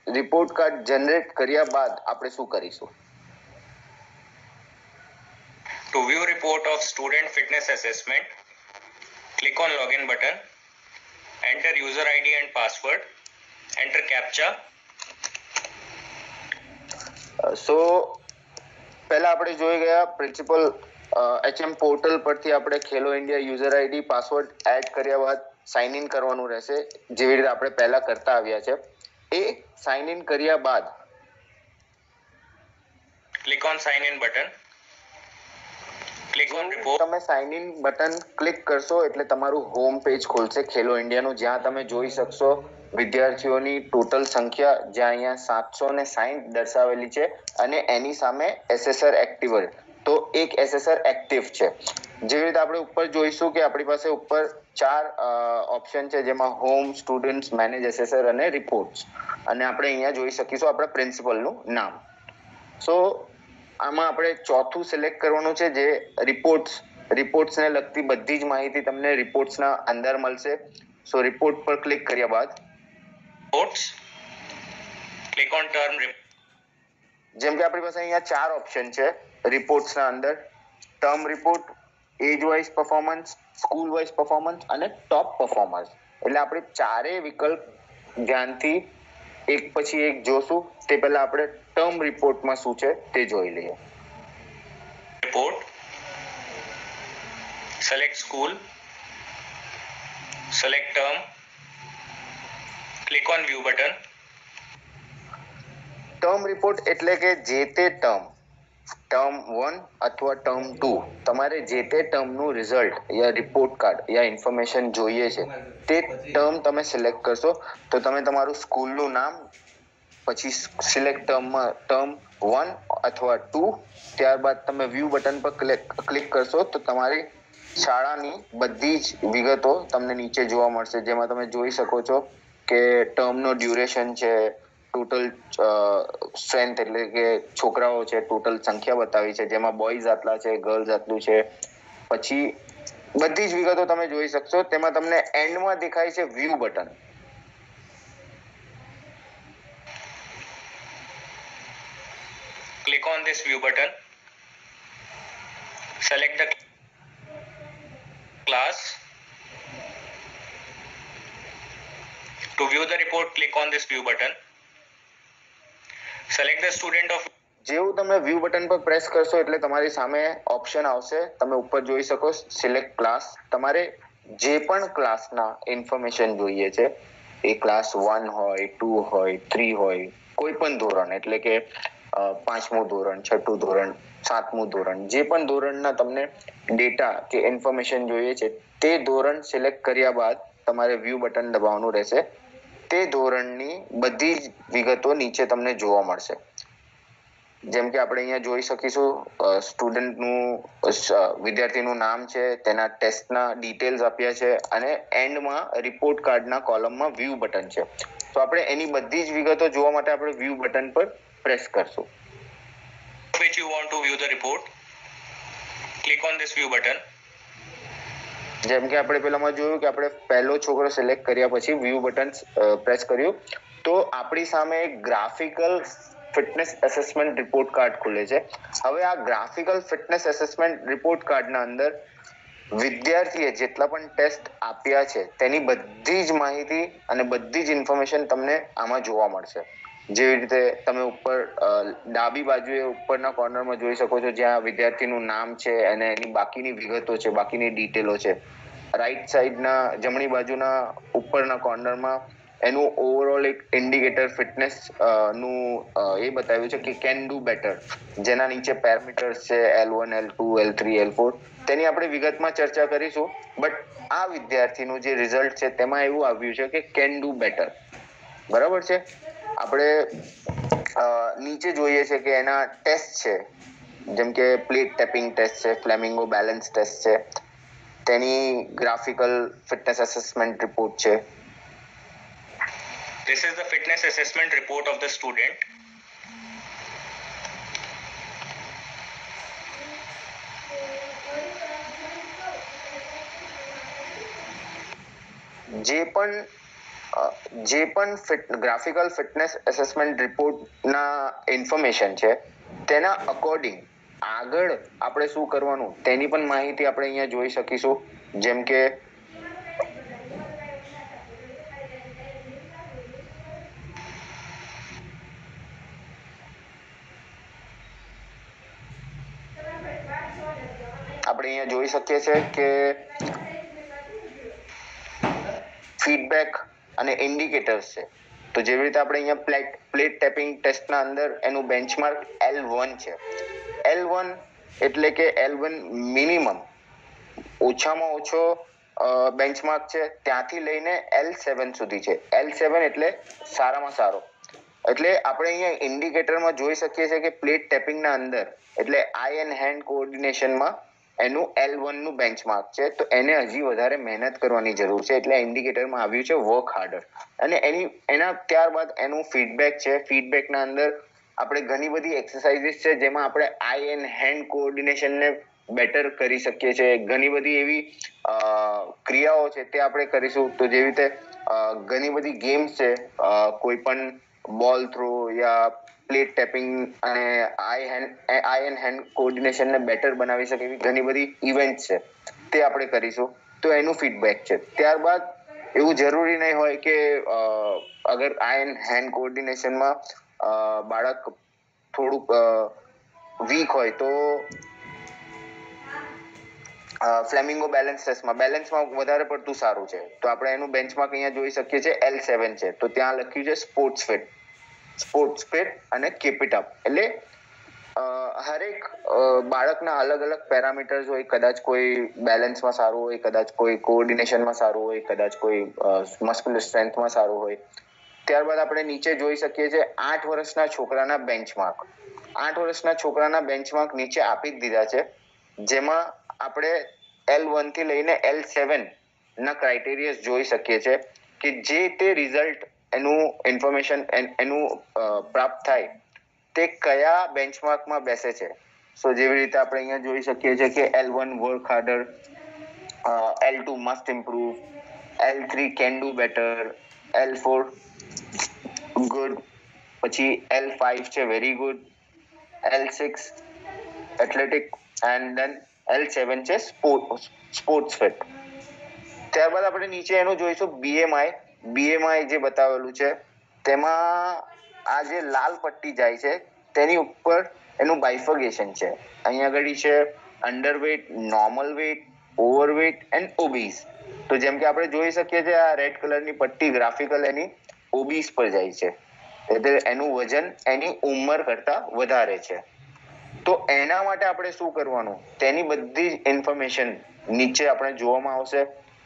રિપોર્ટ કાર્ડ જનરેટ કર્યા બાદ આપણે શું કરીશું. To view report of student fitness assessment, click on login button, enter user ID and password, enter CAPTCHA. સો પહેલા આપણે જોઈ ગયા પ્રિન્સિપલ HM પોર્ટલ પરથી આપણે Khelo India user ID password add કર્યા બાદ સાઇન ઇન કરવાનું રહેશે, જેવી રીતે આપણે પહેલા કરતા આવ્યા છે. એ સાઇન ઇન કર્યા બાદ Click on sign in button. Click on report. તમે સાઇન ઇન બટન ક્લિક કરશો એટલે તમારું હોમ પેજ ખોલશે ખેલો ઇન્ડિયાનું, જ્યાં તમે જોઈ શકશો વિદ્યાર્થીઓની ટોટલ સંખ્યા, જ્યાં અહીંયા 760 દર્શાવેલી છે અને એની સામે એસેસર એક્ટિવ, તો એક એસેસર એક્ટિવ છે. જેવી રીતે આપણે ઉપર જોઈશું કે આપણી પાસે ઉપર 4 ઓપ્શન છે, જેમાં હોમ, સ્ટુડન્ટ્સ, મેનેજ એસેસર અને રિપોર્ટ્સ, અને આપણે અહીંયા જોઈ શકીશું આપણા પ્રિન્સિપલનું નામ. સો આમાં આપણે ચોથું સિલેક્ટ કરવાનું છે, જે રિપોર્ટ્સને લગતી બધી જ માહિતી તમને રિપોર્ટ્સના અંદર મળશે. સો રિપોર્ટ પર ક્લિક કર્યા બાદ Reports. Click on term report. જેમ કે આપણી પાસે અહીંયા 4 ઓપ્શન છે રિપોર્ટ્સના અંદર: term report, age wise performance, school wise performance અને ટોપ પરફોર્મન્સ. એટલે આપણે ચારેય વિકલ્પ ધ્યાનથી એક પછી એક જોશું. તે પહેલા આપણે ટર્મ રિપોર્ટમાં શું છે તે જોઈ લઈએ. Report. Select school. Select term. Click on view button. Term report એટલે કે જે તે ટર્મ 1 અથવા ટર્મ 2 તમારે જે તે ટર્મનું રિઝલ્ટ યા રિપોર્ટ કાર્ડ યા ઇન્ફોર્મેશન જોઈએ છે તે ટર્મ તમે સિલેક્ટ કરશો તો તમે તમારું સ્કૂલનું નામ, પછી સિલેક્ટ ટર્મ 1 અથવા 2, ત્યારબાદ તમે વ્યૂ બટન પર ક્લિક કરશો તો તમારી શાળાની બધી જ વિગતો તમને નીચે જોવા મળશે, જેમાં તમે જોઈ શકો છો કે ટર્મનો ડ્યુરેશન છે, ટોટલ સ્ટ્રેન્થ એટલે કે છોકરાઓ છે, ટોટલ સંખ્યા બતાવી છે, જેમાં બોયઝ આટલા છે, ગર્લ્સ આટલું છે. પછી બધી જ વિગતો તમે જોઈ શકશો. તેમાં તમને એન્ડમાં દેખાય છે view button. Click on this view button. Select the class. To view the report, click on this view button. Select the student of જેવું તમે વ્યૂ બટન પર પ્રેસ કરશો એટલે તમારી સામે ઓપ્શન આવશે. તમે ઉપર જોઈ શકો સિલેક્ટ ક્લાસ. તમારે જે પણ ક્લાસના ઇન્ફોર્મેશન જોઈએ છે, એ ક્લાસ 1 હોય, 2 હોય, 3 હોય, કોઈ પણ ધોરણ, એટલે કે 5મું ધોરણ, 6મું ધોરણ, 7મું ધોરણ, જે પણ ધોરણના તમને ડેટા કે ઇન્ફોર્મેશન જોઈએ છે, તે ધોરણ સિલેક્ટ કર્યા બાદ તમારે વ્યૂ બટન દબાવવાનું રહેશે. તે ધોરણની બધી જ વિગતો નીચે તમને જોવા મળશે. જેમ કે આપણે અહીંયા જોઈ શકીશું સ્ટુડન્ટનું, વિદ્યાર્થીનું નામ છે, તેના ટેસ્ટના ડિટેલ્સ આપ્યા છે અને એન્ડમાં રિપોર્ટ કાર્ડના કોલમમાં વ્યૂ બટન છે. તો આપણે એની બધી જ વિગતો જોવા માટે આપણે વ્યૂ બટન પર પ્રેસ કરશું. Which you want to view the report, click on this view button. જેમ કે આપણે પેલામાં જોયું કે આપણે પહેલો છોકરો સિલેક્ટ કર્યા પછી વ્યૂ બટન પ્રેસ કર્યું તો આપણી સામે એક graphical fitness assessment report card ખુલે છે. હવે આ ગ્રાફિકલ ફિટનેસ એસેસમેન્ટ રિપોર્ટ કાર્ડના અંદર વિદ્યાર્થીએ જેટલા પણ ટેસ્ટ આપ્યા છે તેની બધી જ માહિતી અને બધી જ ઇન્ફોર્મેશન તમને આમાં જોવા મળશે. જેવી રીતે તમે ઉપર ડાબી બાજુએ ઉપરના કોર્નરમાં જોઈ શકો છો, જ્યાં વિદ્યાર્થીનું નામ છે અને એની બાકીની વિગતો છે, બાકીની ડિટેલો છે. રાઈટ સાઈડના જમણી બાજુના ઉપરના કોર્નરમાં એનું ઓવરઓલ એક ઇન્ડિકેટર ફિટનેસ નું એ બતાવ્યું છે કે કેન ડુ બેટર, જેના નીચે પેરામીટર્સ છે L1, L2, L3, L4. તેની આપણે વિગતમાં ચર્ચા કરીશું. બટ આ વિદ્યાર્થીનું જે રિઝલ્ટ છે તેમાં એવું આવ્યું છે કે કેન ડુ બેટર. બરાબર છે. આપણે નીચે જોઈએ છે કે એના ટેસ્ટ છે, જેમ કે પ્લેટ ટેપિંગ ટેસ્ટ છે, ફ્લેમિંગો બેલેન્સ ટેસ્ટ છે, તેની ગ્રાફિકલ ફિટનેસ એસેસમેન્ટ રિપોર્ટ છે. This is the fitness assessment report of the student. જે પણ ગ્રાફિકલ ફિટનેસ એસેસમેન્ટ રિપોર્ટના ઇન્ફોર્મેશન છે તેના અકોર્ડિંગ આગળ આપણે શું કરવાનું તેની પણ માહિતી આપણે અહીંયા જોઈ શકીશું. જેમ કે આપણે અહીંયા જોઈ શકીએ છીએ કે ફીડબેક અને ઇન્ડિકેટર્સ છે. તો જેવી રીતે આપણે અહીંયા પ્લેટ ટેપિંગ ટેસ્ટના અંદર એનું બેન્ચમાર્ક L1 છે. L1 એટલે કે L1 મિનિમમ, ઓછામાં ઓછો બેન્ચમાર્ક છે, ત્યાંથી લઈને L7 સુધી છે. L7 એટલે સારામાં સારો. એટલે આપણે અહીંયા ઇન્ડિકેટરમાં જોઈ શકીએ છીએ કે પ્લેટ ટેપિંગના અંદર એટલે આઈ એન્ડ હેન્ડ કોઓર્ડિનેશનમાં એનું L1 નું બેન્ચમાર્ક છે. તો એને હજી વધારે મહેનત કરવાની જરૂર છે. એટલે ઇન્ડિકેટરમાં આવ્યું છે વર્ક હાર્ડર. અને એના ત્યારબાદ એનું ફીડબેક છે. ફીડબેકના અંદર આપણે ઘણી બધી એક્સરસાઇઝીસ છે જેમાં આપણે આઈ એન્ડ હેન્ડ કોઓર્ડિનેશનને બેટર કરી શકીએ છીએ. ઘણી બધી એવી ક્રિયાઓ છે તે આપણે કરીશું. તો જેવી રીતે ઘણી બધી ગેમ્સ છે, કોઈ પણ બોલ થ્રો યા પ્લેટ ટેપિંગ અને આઈ એન્ડ હેન્ડ કોઓર્ડિનેશનને બેટર બનાવી શકે એવી ઘણી બધી ઇવેન્ટ છે, તે આપણે કરીશું. તો એનું ફીડબેક છે. ત્યારબાદ એવું જરૂરી નહીં હોય કે અગર આઈ એન્ડ હેન્ડ કોઓર્ડિનેશનમાં બાળક થોડુંક વીક હોય તો ફ્લેમિંગો બેલેન્સમાં વધારે પડતું સારું છે. તો આપણે એનું બેન્ચમાર્ક અહીંયા જોઈ શકીએ છીએ L7 છે. તો ત્યાં લખ્યું છે સ્પોર્ટ્સ ફિટ અને કીપ ઇટ અપ. એટલે હરેક બાળકના અલગ અલગ પેરામીટર્સ હોય. કદાચ કોઈ બેલેન્સમાં સારું હોય, કદાચ કોઈ કોઓર્ડિનેશનમાં સારું હોય, કદાચ કોઈ મસ્ક્યુલર સ્ટ્રેન્થમાં સારું હોય. ત્યારબાદ આપણે નીચે જોઈ શકીએ છીએ 8 વર્ષના છોકરાના બેન્ચમાર્ક. 8 વર્ષના છોકરાના બેન્ચમાર્ક નીચે આપી જ દીધા છે, જેમાં આપણે L1 થી લઈને L7 ના ક્રાઇટેરિયા જોઈ શકીએ છીએ કે જે તે રિઝલ્ટ એનું ઇન્ફોર્મેશન એનું પ્રાપ્ત થાય તે કયા બેન્ચમાર્કમાં બેસે છે. સો જેવી રીતે આપણે અહીંયા જોઈ શકીએ છીએ કે L1 work harder, L2 must improve, L3 can do better, L4 good, પછી L5 છે very good, L6 athletic and then L7 છે સ્પોર્ટ્સ ફિટ. ત્યારબાદ આપણે નીચે એનું જોઈશું BMI જે બતાવેલું છે તેમાં આ જે લાલ પટ્ટી જાય છે તેની ઉપર એનું બાયફર્ગેશન છે. અહીંયા આગળ છે underweight, normal weight, overweight and obese. તો જેમ કે આપણે જોઈ શકીએ છીએ આ રેડ કલરની પટ્ટી ગ્રાફિકલ એની ઓબીસ પર જાય છે, એટલે એનું વજન એની ઉંમર કરતા વધારે છે. તો એના માટે આપણે શું કરવાનું, તેની બધી જ ઇન્ફોર્મેશન નીચે આપણે જોવામાં આવશે.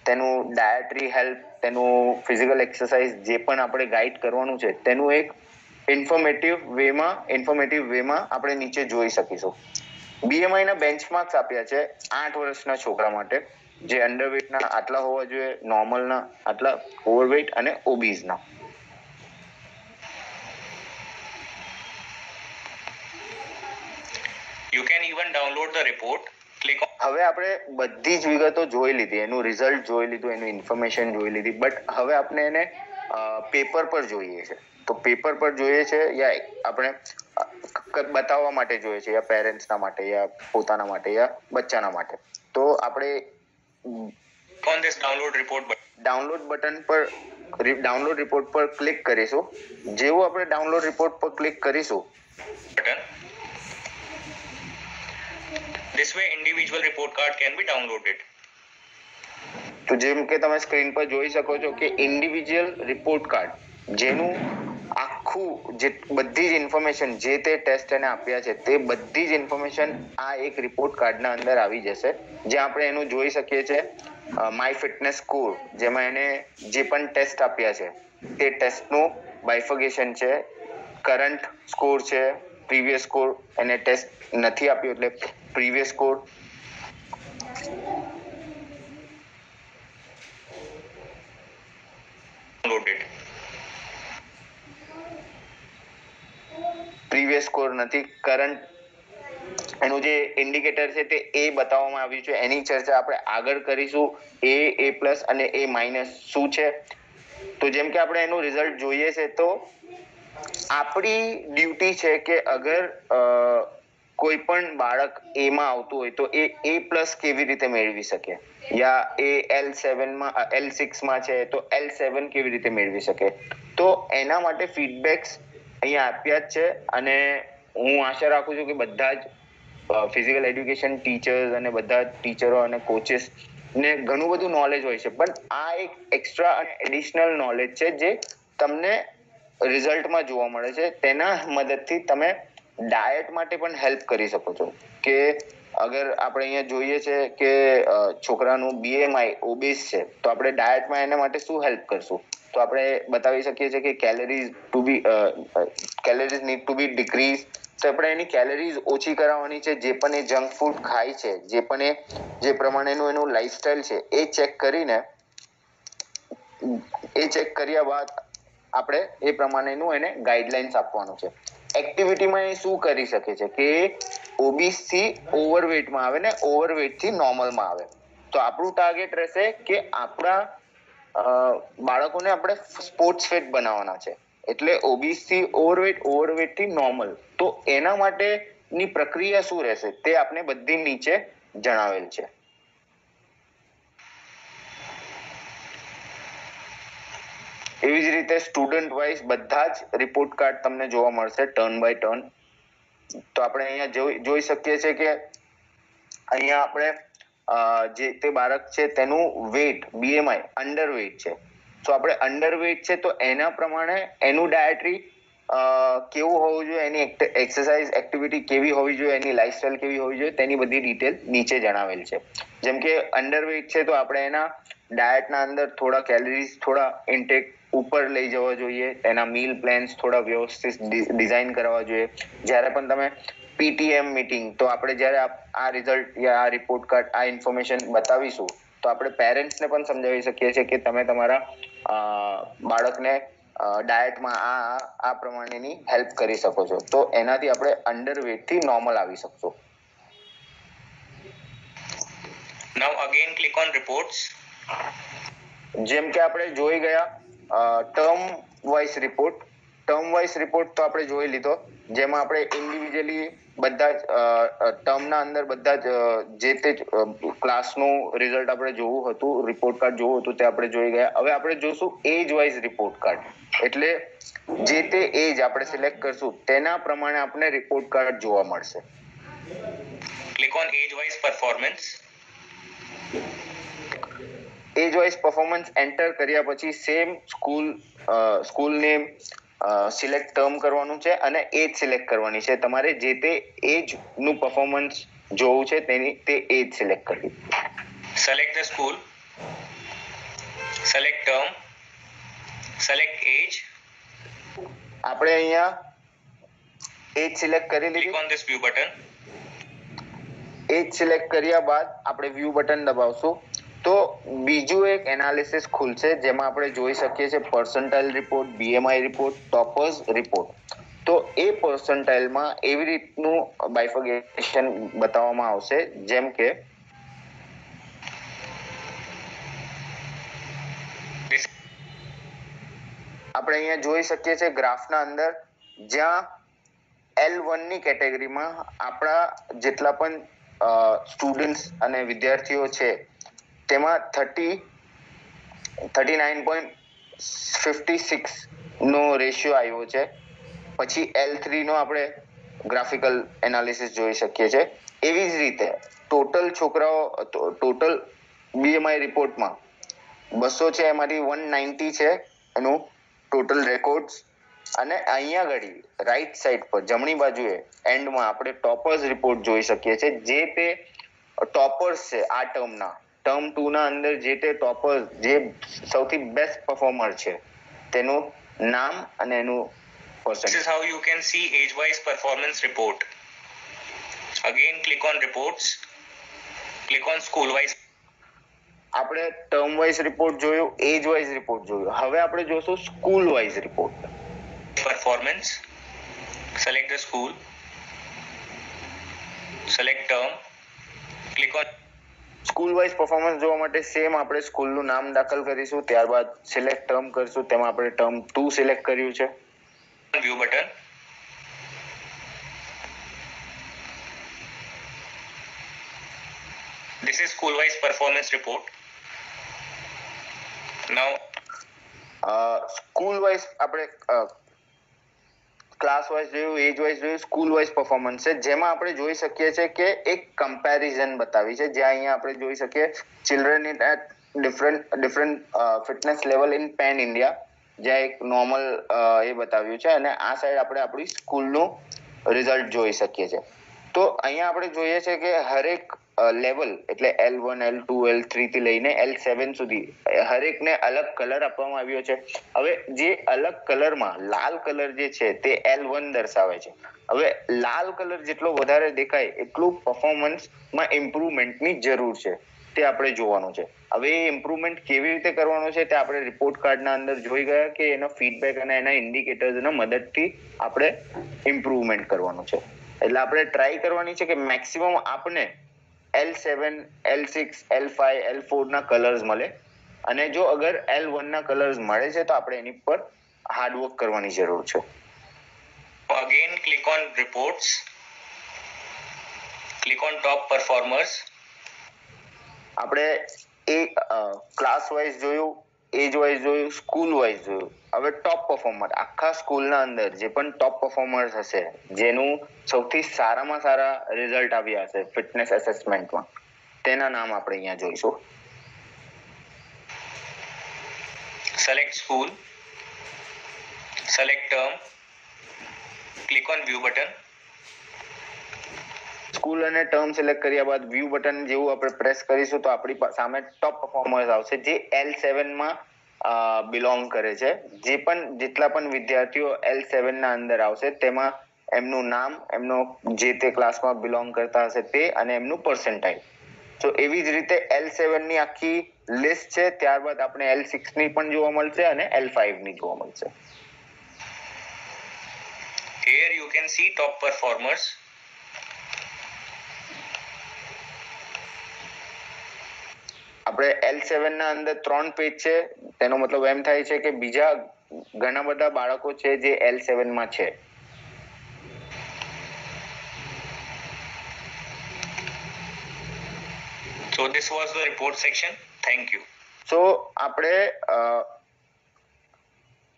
તેનું ડાયટરી હેલ્પ, તેનું ફિઝિકલ એક્સરસાઇઝ જે પણ આપણે ગાઈડ કરવાનું છે તેનું એક ઇન્ફોર્મેટિવ વેમાં આપણે નીચે જોઈ શકીશું. BMI ના બેન્ચમાર્ક્સ આપ્યા છે 8 વર્ષના છોકરા માટે, જે અંડરવેટના આટલા હોવા જોઈએ, નોર્મલના આટલા, ઓવરવેટ અને ઓબીઝના. You can even download the report. Click on. હવે આપણે બધી જ વિગતો જોઈ લીધી, એનું રિઝલ્ટ જોઈ લીધું, એનું ઇન્ફોર્મેશન જોઈ લીધી, બટ હવે આપણે એને પેપર પર જોઈએ છે. તો પેપર પર જોઈએ છે યા આપણે બતાવવા માટે જોઈએ છે, યા પેરેન્ટ્સના માટે, યા પોતાના માટે, યા બચ્ચાના માટે. તો આપણે On this download report button. Download report પર ક્લિક કરીશું. જેવું આપણે ડાઉનલોડ રિપોર્ટ પર ક્લિક કરીશું, This way individual report card can be downloaded. તો જેમ કે તમે સ્ક્રીન પર જોઈ શકો છો કે ઇન્ડિવિજ્યુઅલ રિપોર્ટ કાર્ડ, જેનું આખું જે બધી જ ઇન્ફોર્મેશન જે તે ટેસ્ટ એને આપ્યા છે તે બધી જ ઇન્ફોર્મેશન આ એક રિપોર્ટ કાર્ડના અંદર આવી જશે, જ્યાં આપણે એનું જોઈ શકીએ છીએ માય ફિટનેસ સ્કોર, જેમાં એને જે પણ ટેસ્ટ આપ્યા છે તે ટેસ્ટનું બાયફર્ગેશન છે, કરંટ સ્કોર છે, પ્રીવિયસ સ્કોર, એને ટેસ્ટ નથી આપ્યો એટલે previous score, Downloaded. Previous score નથી, કરંટ એનું જે ઇન્ડિકેટર છે તે એ બતાવવામાં આવ્યું છે. એની ચર્ચા આપણે આગળ કરીશું. A+ અને A- શું છે. તો જેમ કે આપણે એનું રિઝલ્ટ જોઈએ છે, તો આપણી ડ્યુટી છે કે અગર કોઈ પણ બાળક એમાં આવતું હોય તો એ A+ કેવી રીતે મેળવી શકે, યા એ L6માં છે તો L7 કેવી રીતે મેળવી શકે. તો એના માટે ફીડબેક્સ અહીંયા આપ્યા જ છે, અને હું આશા રાખું છું કે બધા જ ફિઝિકલ એડ્યુકેશન ટીચર્સ અને બધા ટીચરો અને કોચિસ ને ઘણું બધું નોલેજ હોય છે, પણ આ એક એક્સ્ટ્રા અને એડિશનલ નોલેજ છે જે તમને રિઝલ્ટમાં જોવા મળે છે. તેના મદદથી તમે ડાયટ માટે પણ હેલ્પ કરી શકો છો. કે અગર આપણે અહીંયા જોઈએ છે કે છોકરાનું BMI ઓબીસ છે, તો આપણે ડાયટમાં એના માટે શું હેલ્પ કરશું, તો આપણે બતાવી શકીએ છીએ કે calories need to be decrease. તો આપણે એની કેલરીઝ ઓછી કરાવવાની છે. જે પણ એ જંક ફૂડ ખાય છે, જે પ્રમાણેનું એનું લાઈફસ્ટાઈલ છે, એ ચેક કર્યા બાદ આપણે એ પ્રમાણેનું એને ગાઈડલાઇન્સ આપવાનું છે. એક્ટિવિટીમાં એ શું કરી શકે છે કે ઓબીસ થી ઓવરવેટમાં આવે ને ઓવરવેટ થી નોર્મલમાં આવે. તો આપણું ટાર્ગેટ રહેશે કે આપણા બાળકોને આપણે સ્પોર્ટ્સ ફિટ બનાવવાના છે, એટલે ઓબીસ થી ઓવરવેટ થી નોર્મલ. તો એના માટેની પ્રક્રિયા શું રહેશે તે આપણે બધી નીચે જણાવેલ છે. એવી જ રીતે સ્ટુડન્ટ વાઇઝ બધા જ રિપોર્ટ કાર્ડ તમને જોવા મળશે ટર્ન બાય ટર્ન. તો આપણે અહીંયા જોઈ શકીએ છીએ કે અહીંયા આપણે જે તે બાળક છે તેનું વેટ BMI અંડરવેટ છે. તો આપણે અંડરવેટ છે તો એના પ્રમાણે એનું ડાયટરી કેવું હોવું જોઈએ, એની એક્સરસાઇઝ એક્ટિવિટી કેવી હોવી જોઈએ, એની લાઈફસ્ટાઈલ કેવી હોવી જોઈએ, તેની બધી ડિટેલ નીચે જણાવેલ છે. જેમ કે અંડરવેટ છે તો આપણે એના ડાયટના અંદર થોડા કેલરીઝ થોડા ઇન્ટેક ઉપર લઈ જવા જોઈએ, એના મીલ પ્લાન્સ થોડા વ્યવસ્થિત ડિઝાઇન કરવા જોઈએ. જ્યારે પણ તમે PTM મીટિંગ, તો આપણે જ્યારે આ રિઝલ્ટ યા આ રિપોર્ટ કાર્ડ આ ઇન્ફોર્મેશન બતાવીશું તો આપણે પેરેન્ટ્સને પણ સમજાવી શકીએ છીએ કે તમે તમારા બાળકને ડાયટમાં આ પ્રમાણેની હેલ્પ કરી શકો છો. તો એનાથી આપણે અંડરવેટ થી નોર્મલ આવી શકશો. Now again click on reports. જેમ કે આપણે જોઈ ગયા ટર્મ વાઇઝ રિપોર્ટ તો આપણે જોઈ લીધો. જેમાં આપણે ઇન્ડિવિજ્યુઅલી બધા જ ટર્મના અંદર બધા જ જે તે ક્લાસનું રિઝલ્ટ આપણે જોવું હતું, રિપોર્ટ કાર્ડ જોવું હતું તે આપણે જોઈ ગયા. હવે આપણે જોશું એજ વાઇઝ રિપોર્ટ કાર્ડ, એટલે જે તે એજ આપણે સિલેક્ટ કરશું તેના પ્રમાણે આપણે રિપોર્ટ કાર્ડ જોવા મળશે. Click on age wise performance. Age wise performance enter કર્યા પછી same school name select term કરવાનું છે અને એજ સિલેક્ટ કરવાની છે. તમારે જે તે એજ નું પરફોર્મન્સ જોવું છે તેની તે એજ સિલેક્ટ કરવી. Select the school. Select term. Select age. આપણે અહીંયા એજ સિલેક્ટ કરી Click લીધી. on this view button. Age select કર્યા બાદ આપણે વ્યૂ બટન દબાવશું તો બીજું એક એનાલિસિસ ખુલશે જેમાં આપણે જોઈ શકીએ છીએ percentile report, BMI report, toppers report. તો એ પર્સન્ટાઇલમાં એવી રીતનું બાયફર્ગેશન બતાવવામાં આવશે જેમ કે This આપણે અહીંયા જોઈ શકીએ છીએ ગ્રાફના અંદર જ્યાં L1 ની કેટેગરીમાં આપણા જેટલા પણ સ્ટુડન્ટ્સ અને વિદ્યાર્થીઓ છે તેમાં 39.56 નો રેશિયો આવ્યો છે. પછી L3 નો આપણે ગ્રાફિકલ એનાલિસિસ જોઈ શકીએ છીએ. એવી જ રીતે ટોટલ બીએમઆઈ રિપોર્ટમાં 200 છે, એમાંથી 190 છે એનું ટોટલ રેકોર્ડ્સ. અને અહીંયા આગળ રાઈટ સાઈડ પર જમણી બાજુએ એન્ડમાં આપણે ટોપર્સ રિપોર્ટ જોઈ શકીએ છીએ. જે તે ટોપર્સ છે આ ટર્મ 2 ના અંદર જે તે ટોપર્સ જે સૌથી બેસ્ટ પરફોર્મર છે તેનું નામ અને એનું is percentage. how you can see age wise performance report. Again, click on reports. Click on school wise આપણે ટર્મ વાઇઝ રિપોર્ટ જોયું, એજ વાઇઝ રિપોર્ટ જોયું. હવે આપણે જોશું school wise report. performance. Select the school. Select term. Click on school wise performance જોવા માટે સેમ આપણે સ્કૂલનું નામ દાખલ કરીશું, ત્યારબાદ સિલેક્ટ ટર્મ કરશું. તેમાં આપણે ટર્મ 2 સિલેક્ટ કર્યું છે. view button. This is school wise performance report. Now school wise આપણે ક્લાસ વાઇઝ જોયું, એજ વાઇઝ જોયું, સ્કૂલ વાઇઝ પરફોર્મન્સ છે જેમાં આપણે જોઈ શકીએ છીએ કે એક કમ્પેરિઝન બતાવી છે. જ્યાં અહીંયા આપણે જોઈ શકીએ children in at different fitness level in pan India, જ્યાં એક નોર્મલ એ બતાવ્યું છે અને આ સાઈડ આપણે આપણી સ્કૂલનું રિઝલ્ટ જોઈ શકીએ છીએ. તો અહીંયા આપણે જોઈએ છે કે હરેક લેવલ એટલે L1, L2, L3 થી લઈને L7 સુધી હરેકને અલગ કલર આપવામાં આવ્યો છે. હવે જે અલગ કલરમાં લાલ કલર જે છે તે L1 દર્શાવે છે. હવે લાલ કલર જેટલો વધારે દેખાય એટલું પરફોર્મન્સમાં ઇમ્પ્રુવમેન્ટની જરૂર છે તે આપણે જોવાનું છે. હવે એ ઇમ્પ્રુવમેન્ટ કેવી રીતે કરવાનું છે તે આપણે રિપોર્ટ કાર્ડના અંદર જોઈ ગયા કે એનો ફીડબેક અને એના ઇન્ડિકેટર્સના મદદથી આપણે ઇમ્પ્રુવમેન્ટ કરવાનું છે. એટલે આપણે ટ્રાય કરવાની છે કે મેક્સિમમ આપણે L7, L6, L5, L4 ના કલર્સ મળે અને જો અગર L1 ના કલર્સ મળે છે તો આપણે એની પર હાર્ડવર્ક કરવાની જરૂર છે. again click on reports. Click on top performers. આપણે એ ક્લાસ વાઇઝ જોયું, એજ વાઇઝ જોયું, સ્કૂલ વાઇઝ જોયું. હવે ટોપ પરફોર્મર આખા સ્કૂલના અંદર જે પણ ટોપ પરફોર્મર્સ હશે જેનું સૌથી સારામાં સારા રિઝલ્ટ આવ્યા હશે ફિટનેસ એસેસમેન્ટમાં તેના નામ આપણે અહીંયા જોઈશું. Select school. Select term. Click on view button. School અને ટર્મ સિલેક્ટ કર્યા બાદ વ્યૂ બટન જેવું આપણે પ્રેસ કરીશું તો આપણી સામે ટોપ પરફોર્મર્સ આવશે જે L7 માં બિલોંગ કરે છે. જેટલા પણ વિદ્યાર્થીઓ L7 ના અંદર આવશે તેમાં એમનું નામ, એમનો જે તે ક્લાસમાં બિલોંગ કરતા હશે તે અને એમનું પર્સન્ટાઇલ. તો એવી જ રીતે L7 ની આખી લિસ્ટ છે. ત્યારબાદ આપણે L6 ની પણ જોવા મળશે અને L5 ની જોવા મળશે. Here you can see top performers. આપણે L7 ના અંદર 3 પેજ છે. તેનો મતલબ એમ થાય છે કે બીજા ઘણા બધા બાળકો છે જે L7 માં છે. So this was the report section. Thank you. સો આપણે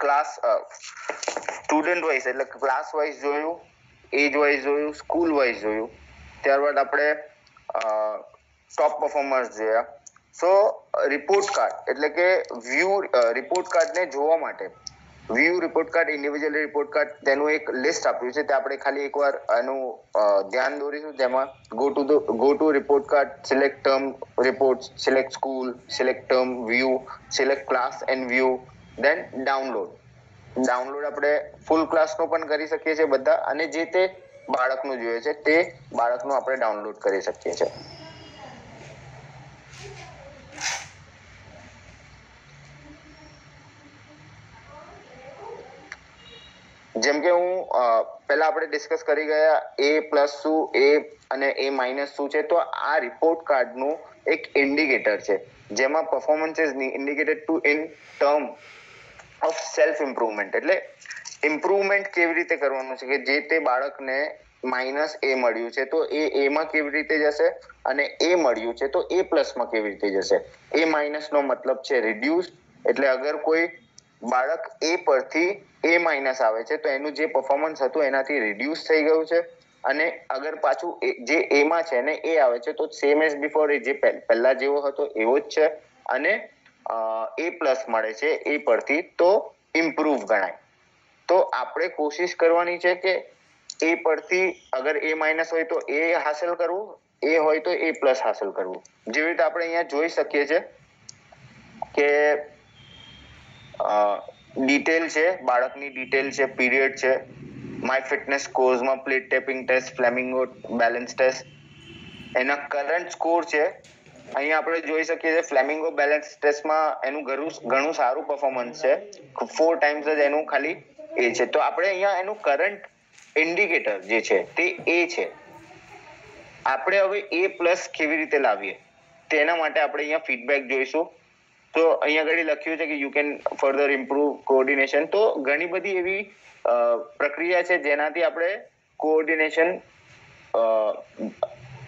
ક્લાસ સ્ટુડન્ટ વાઇઝ એટલે ક્લાસ વાઇઝ જોયું, એજ વાઇઝ જોયું, સ્કૂલ વાઇઝ જોયું, ત્યારબાદ આપણે ટોપ પરફોર્મર્સ જોયા. સો રિપોર્ટ કાર્ડ એટલે કે વ્યૂ રિપોર્ટ કાર્ડને જોવા માટે view report card, individual report card, તેનું એક લિસ્ટ આપ્યું છે. તે આપણે ખાલી એકવાર એનું ધ્યાન દોરીશું. જેમાં go to report card, select term report, select school, select term view, select class and view, then download. આપણે ફૂલ ક્લાસનું પણ કરી શકીએ છીએ બધા, અને જે તે બાળકનું જોઈએ છે તે બાળકનું આપણે ડાઉનલોડ કરી શકીએ છીએ. જેમ કે હું પહેલા આપણે ડિસ્કસ કરી ગયા A+ શું, A અને A- શું છે. તો આ રિપોર્ટ કાર્ડનું એક ઇન્ડિકેટર છે, જેમાં performance is indicated to in term of self improvement. એટલે ઇમ્પ્રુવમેન્ટ કેવી રીતે કરવાનું છે, કે જે તે બાળકને -A મળ્યું છે તો એ A માં કેવી રીતે જશે, અને A મળ્યું છે તો A+ માં કેવી રીતે જશે. A- નો મતલબ છે રિડ્યુસ, એટલે અગર કોઈ બાળક A પરથી A- આવે છે તો એનું જે પરફોર્મન્સ હતું એનાથી રિડ્યુસ થઈ ગયું છે. અને અગર પાછું જે A માં છે ને એ આવે છે તો સેમ એઝ બિફોર, એ જે પહેલા જેવો હતો એવો જ છે. અને A+ મળે છે એ પરથી તો ઇમ્પ્રુવ ગણાય. તો આપણે કોશિશ કરવાની છે કે એ પરથી અગર A- હોય તો A હાંસલ કરવું, A હોય તો A+ હાંસલ કરવું. જેવી રીતે આપણે અહીંયા જોઈ શકીએ છીએ કે ડિટેલ છે, બાળકની ડિટેલ છે, પીરિયડ છે, માય ફિટનેસ કોર્સમાં plate tapping test, flamingo balance test, એના કરંટ સ્કોર છે. અહીંયા આપણે જોઈ શકીએ છીએ ફ્લેમિંગો બેલેન્સ ટેસ્ટમાં એનું ઘણું સારું પરફોર્મન્સ છે. 4 ટાઈમ્સ જ એનું ખાલી એ છે. તો આપણે અહીંયા એનું કરંટ ઇન્ડિકેટર જે છે તે એ છે. આપણે હવે A+ કેવી રીતે લાવીએ તેના માટે આપણે અહીંયા ફીડબેક જોઈશું. તો અહીંયા આગળ લખ્યું છે કે you can further improve coordination. તો ઘણી બધી એવી પ્રક્રિયા છે જેનાથી આપણે કોઓર્ડિનેશન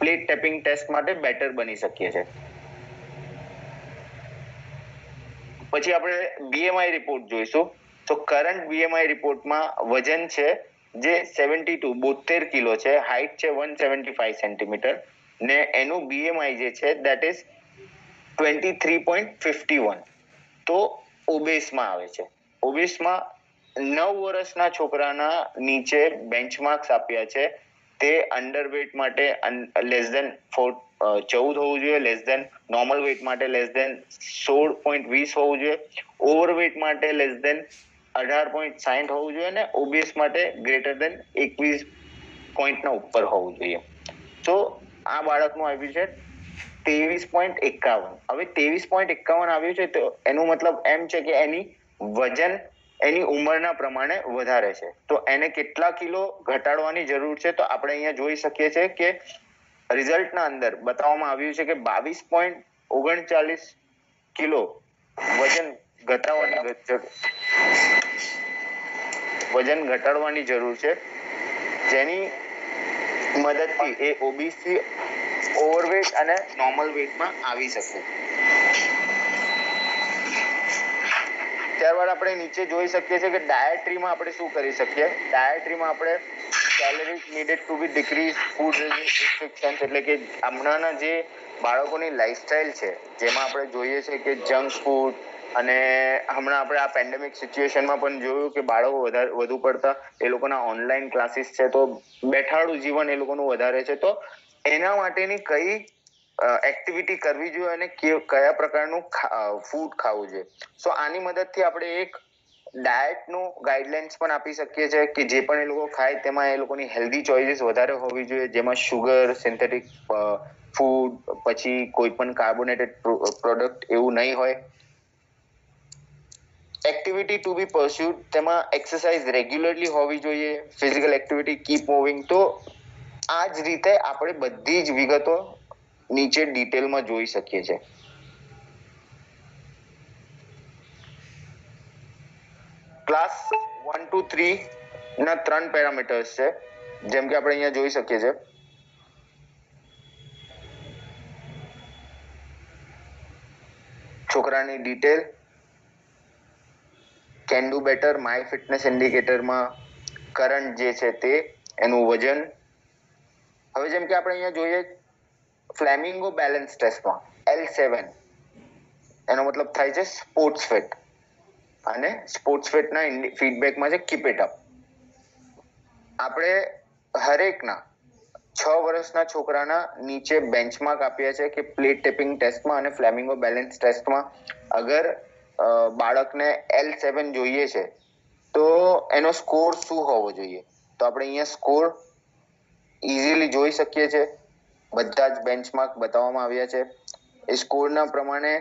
પ્લેટ ટેપિંગ ટેસ્ટ માટે બેટર બની શકીએ છીએ. પછી આપણે BMI રિપોર્ટ જોઈશું. તો કરંટ BMI રિપોર્ટમાં વજન છે જે 72 કિલો છે, હાઈટ છે 175 સેન્ટીમીટર, ને એનું BMI જે છે દેટ ઇઝ 23.51. તો ઓબેસમાં આવે છે. ઓબેસમાં 9 વર્ષના છોકરાના નીચે બેન્ચમાર્ક્સ આપ્યા છે. તે અંડરવેટ માટે -14 હોવું જોઈએ, નોર્મલ વેટ માટે -16.20 હોવું જોઈએ, ઓવરવેટ માટે -18.60 હોવું જોઈએ, અને ઓબેસ માટે greater than 21 ઉપર હોવું જોઈએ. તો આ બાળકનું આવ્યું છે 23.51. હવે 23.51 આવ્યું છે તો એનો મતલબ એમ છે કે એની વજન એની ઉંમરના પ્રમાણે વધારે છે. તો એને કેટલા કિલો ઘટાડવાની જરૂર છે, તો આપણે અહીંયા જોઈ શકીએ છીએ કે રિઝલ્ટના અંદર બતાવવામાં આવ્યું છે કે 22.39 કિલો વજન ઘટાડવાની જરૂર છે, જેની મદદથી એ ઓબીસ થી ઓવરવેટ અને નોર્મલ વેટમાં આવી શકે. ત્યારબાદ આપણે નીચે જોઈ શકીએ છીએ કે ડાયટ્રીમાં આપણે શું કરી શકીએ. ડાયટ્રીમાં આપણે calories needed to be decrease, food restrictions, એટલે કે હમણાંના જે બાળકોની લાઈફસ્ટાઈલ છે જેમાં આપણે જોઈએ છે કે જંક ફૂડ, અને હમણાં આપણે આ પેન્ડેમિક સિચ્યુએશનમાં પણ જોયું કે બાળકો વધુ પડતા એ લોકોના ઓનલાઈન ક્લાસીસ છે, તો બેઠાડું જીવન એ લોકોનું વધારે છે. તો એના માટેની કઈ એક્ટિવિટી કરવી જોઈએ અને કયા પ્રકારનું ફૂડ ખાવું જોઈએ. સો આની મદદથી આપણે એક ડાયટનું ગાઈડલાઇન્સ પણ આપી શકીએ છીએ કે જે પણ એ લોકો ખાય તેમાં એ લોકોની હેલ્ધી ચોઇસીસ વધારે હોવી જોઈએ, જેમાં શુગર, સિન્થેટિક ફૂડ, પછી કોઈ પણ કાર્બોનેટેડ પ્રોડક્ટ એવું નહીં હોય. એક્ટિવિટી ટુ બી પરસ્યુડ, તેમાં એક્સરસાઇઝ રેગ્યુલરલી હોવી જોઈએ, ફિઝિકલ એક્ટિવિટી, કીપ મૂવિંગ. તો આ જ રીતે આપણે બધી જ વિગતો નીચે ડિટેલમાં જોઈ શકીએ છીએ. ક્લાસ 1 to 3 ના 3 પેરામીટર્સ છે, જેમ કે આપણે અહીંયા જોઈ શકીએ છીએ. છોકરાની detail, can do better, my fitness ઇન્ડિકેટરમાં કરંટ જે છે તે, એનું વજન. હવે જેમ કે આપણે અહીંયા જોઈએ ફ્લેમિંગો બેલેન્સ ટેસ્ટમાં L7 એનો મતલબ થાય છે સ્પોર્ટ્સ ફિટ, અને સ્પોર્ટ્સ ફિટના ફીડબેકમાં છે કીપ ઇટ અપ. આપણે હરેકના 6 વર્ષના છોકરાના નીચે બેન્ચમાર્ક આપ્યા છે કે પ્લેટ ટેપિંગ ટેસ્ટમાં અને ફ્લેમિંગો બેલેન્સ ટેસ્ટમાં અગર બાળકને L7 જોઈએ છે તો એનો સ્કોર શું હોવો જોઈએ. તો આપણે અહીંયા સ્કોર ઇઝીલી જોઈ શકીએ છીએ, બધા જ બેન્ચમાર્ક બતાવવામાં આવ્યા છે. એ સ્કોરના પ્રમાણે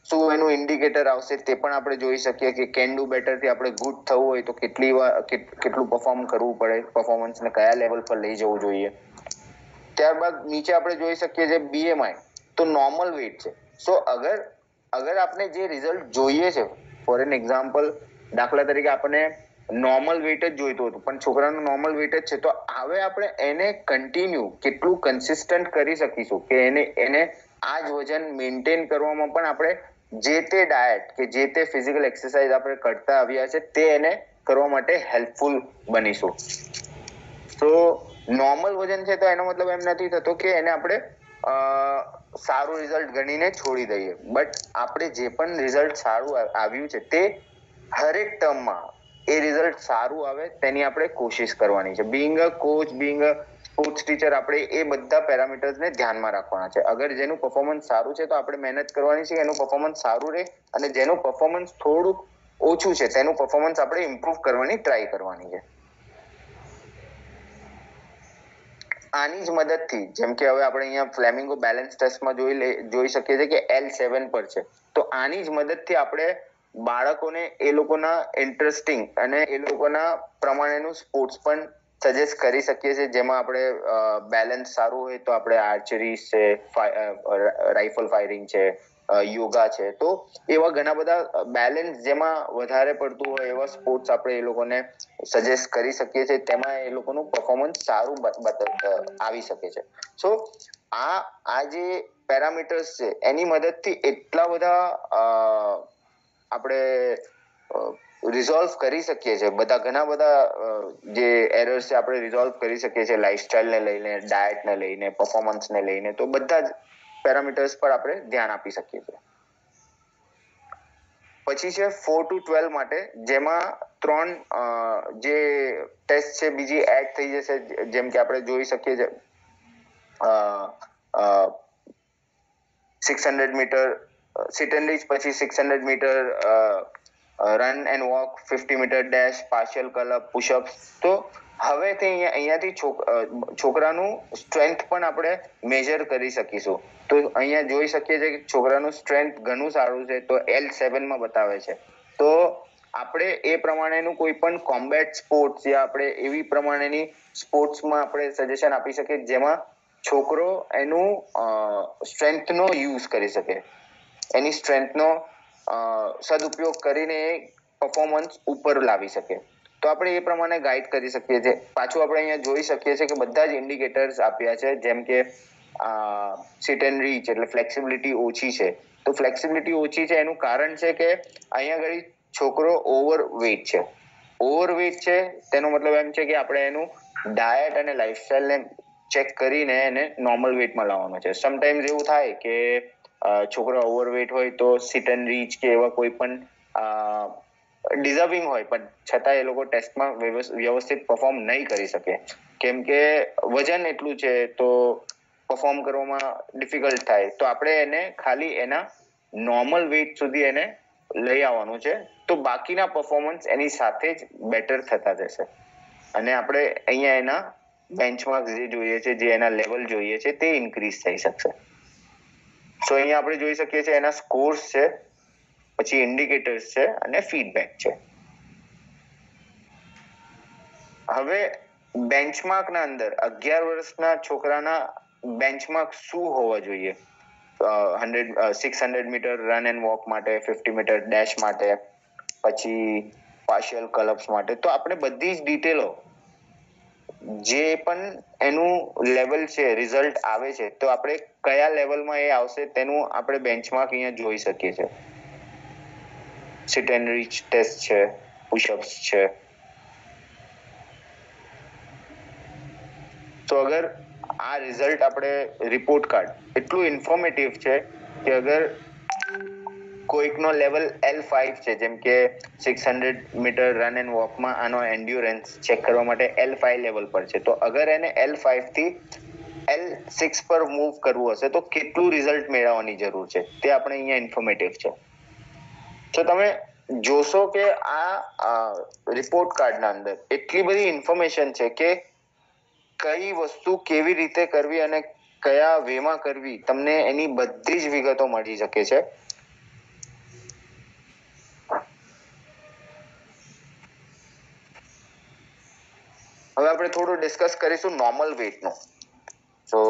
શું એનું ઇન્ડિકેટર આવશે તે પણ આપણે જોઈ શકીએ કે કેન ડુ બેટર થી આપણે ગુડ થવું હોય તો કેટલું પરફોર્મ કરવું પડે, પરફોર્મન્સને કયા લેવલ પર લઈ જવું જોઈએ. ત્યારબાદ નીચે આપણે જોઈ શકીએ છીએ BMI, તો નોર્મલ વેઇટ છે. સો અગર આપણે જે રિઝલ્ટ જોઈએ છે, ફોર એન એક્ઝામ્પલ, દાખલા તરીકે આપણને નોર્મલ વેઇટ જ જોઈતું હતું પણ છોકરાનું નોર્મલ વેઇટ જ છે, તો હવે આપણે એને કન્ટિન્યુ કેટલું કન્સિસ્ટન્ટ કરી શકીશું કે એને આ જ વજન મેન્ટેન કરવામાં પણ આપણે જે તે ડાયટ કે જે તે ફિઝિકલ એક્સરસાઇઝ આપણે કરતા આવ્યા છે તે એને કરવા માટે હેલ્પફુલ બનીશું. તો નોર્મલ વજન છે તો એનો મતલબ એમ નથી થતો કે એને આપણે સારું રિઝલ્ટ ગણીને છોડી દઈએ, બટ આપણે જે પણ રિઝલ્ટ સારું આવ્યું છે તે હરેક ટર્મમાં એ રિઝલ્ટ સારું આવે તેની આપણે કોશિશ કરવાની છે. બીઇંગ અ કોચ, બીઇંગ અ સ્પોર્ટ્સ ટીચર, આપણે એ બધા પેરામીટર્સને ધ્યાનમાં રાખવાના છે. અગર જેનું પરફોર્મન્સ સારું છે તો આપણે મહેનત કરવાની છે એનું પરફોર્મન્સ સારું રહે, અને જેનું પરફોર્મન્સ થોડુંક ઓછું છે તેનું પરફોર્મન્સ આપણે ઇમ્પ્રૂવ કરવાની ટ્રાય કરવાની છે. આની જ મદદથી, જેમ કે હવે આપણે અહીંયા ફ્લેમિંગો બેલેન્સ ટેસ્ટમાં જોઈ શકીએ છીએ કે L7 પર છે, તો આની જ મદદથી આપણે બાળકોને એ લોકોના ઇન્ટરેસ્ટિંગ અને એ લોકોના પ્રમાણેનું સ્પોર્ટ્સ પણ સજેસ્ટ કરી શકીએ છીએ. જેમાં આપણે બેલેન્સ સારું હોય તો આપણે આર્ચરી છે, રાઇફલ ફાયરિંગ છે, યોગા છે, તો એવા ઘણા બધા બેલેન્સ જેમાં વધારે પડતું હોય એવા સ્પોર્ટ્સ આપણે એ લોકોને સજેસ્ટ કરી શકીએ છીએ. તેમાં એ લોકોનું પરફોર્મન્સ સારું આવી શકે છે. સો આ જે પેરામીટર્સ છે એની મદદથી એટલા બધા આપણે રિઝોલ્વ કરી શકીએ છીએ, ઘણા બધા જે એરર્સ છે આપણે રિઝોલ્વ કરી શકીએ છીએ, લાઇફસ્ટાઇલને લઈને, ડાયટને લઈને, પરફોર્મન્સને લઈને. તો બધા જ પેરામીટર્સ પર આપણે ધ્યાન આપી શકીએ છીએ. પછી છે 4 to 12 માટે, જેમાં 3 જે ટેસ્ટ છે બીજી એડ થઈ જશે. જેમ કે આપણે જોઈ શકીએ છીએ 600 મીટર સિટ એન્ડ રીચ, પછી 600 meter run and walk, 50 meter dash, partial curl up, pushup. તો હવેથી અહીંયાથી છોકરાનું સ્ટ્રેન્થ પણ આપણે મેજર કરી શકીશું. તો અહીંયા જોઈ શકીએ છીએ કે છોકરાનું સ્ટ્રેન્થ ઘણું સારું છે, તો L7 માં બતાવે છે. તો આપણે એ પ્રમાણેનું કોઈ પણ કોમ્બેટ સ્પોર્ટ્સ યા આપણે એવી પ્રમાણેની સ્પોર્ટ્સમાં આપણે સજેશન આપી શકીએ જેમાં છોકરો એનું સ્ટ્રેન્થનો યુઝ કરી શકે, એની સ્ટ્રેન્થનો સદુપયોગ કરીને પરફોર્મન્સ ઉપર લાવી શકે. તો આપણે એ પ્રમાણે ગાઈડ કરી શકીએ છીએ. પાછું આપણે અહીંયા જોઈ શકીએ છીએ કે બધા જ ઇન્ડિકેટર્સ આપ્યા છે. જેમ કે સિટ એન્ડ રીચ એટલે ફ્લેક્સિબિલિટી ઓછી છે. તો ફ્લેક્સિબિલિટી ઓછી છે એનું કારણ છે કે અહીંયા આગળ છોકરો ઓવરવેટ છે. ઓવરવેટ છે તેનો મતલબ એમ છે કે આપણે એનું ડાયટ અને લાઇફસ્ટાઇલને ચેક કરીને એને નોર્મલ વેટમાં લાવવાનો છે. સમટાઈમ્સ એવું થાય કે છોકરો ઓવરવેટ હોય તો સિટ એન્ડ રીચ કે એવા કોઈ પણ ડિઝર્વિંગ હોય પણ છતાં એ લોકો ટેસ્ટમાં વ્યવસ્થિત પરફોર્મ નહીં કરી શકે, કેમ કે વજન એટલું છે તો પરફોર્મ કરવામાં ડિફિકલ્ટ થાય. તો આપણે એને ખાલી એના નોર્મલ વેટ સુધી એને લઈ આવવાનું છે, તો બાકીના પરફોર્મન્સ એની સાથે જ બેટર થતા જશે. અને આપણે અહીંયા એના બેન્ચમાર્ક જે જોઈએ છે, જે એના લેવલ જોઈએ છે તે ઇન્ક્રીઝ થઈ શકશે. સો અહીંયા આપણે જોઈ શકીએ છીએ એના સ્કોર્સ છે, પછી ઇન્ડિકેટર્સ છે અને ફીડબેક છે. હવે બેન્ચમાર્કના અંદર 11 વર્ષના છોકરાના બેન્ચમાર્ક શું હોવા જોઈએ? 600 મીટર રન એન્ડ વોક માટે, 50 મીટર ડેશ માટે, પછી પાર્શિયલ કલઅપ્સ માટે. તો આપણે બધી જ ડિટેલો જે પણ એનું લેવલ છે, રિઝલ્ટ આવે છે, તો આપણે કયા લેવલમાં એ આવશે તેનું આપણે બેન્ચમાર્ક અહીંયા જોઈ શકીએ છીએ. સિટ એન્ડ રીચ ટેસ્ટ છે, પુશઅપ્સ છે. તો અગર આ રિઝલ્ટ આપણે રિપોર્ટ કાર્ડ એટલું ઇન્ફોર્મેટિવ છે કે અગર કોઈકનો લેવલ L5 છે, જેમ કે 600 મીટર રન એન્ડ વોકમાં આનો એન્ડ્યોરન્સ ચેક કરવા માટે L5 લેવલ પર છે, તો અગર એને L5 થી L6 પર મૂવ કરવું હશે તો કેટલું રિઝલ્ટ મેળવવાની જરૂર છે તે આપણે અહીંયા ઇન્ફોર્મેટિવ છે. તો તમે જોશો કે આ રિપોર્ટ કાર્ડના અંદર એટલી બધી ઇન્ફોર્મેશન છે કે કઈ વસ્તુ કેવી રીતે કરવી અને કયા વેમાં કરવી, તમને એની બધી જ વિગતો મળી શકે છે. હવે આપણે થોડું ડિસ્કસ કરીશું નોર્મલ વેટનું. તો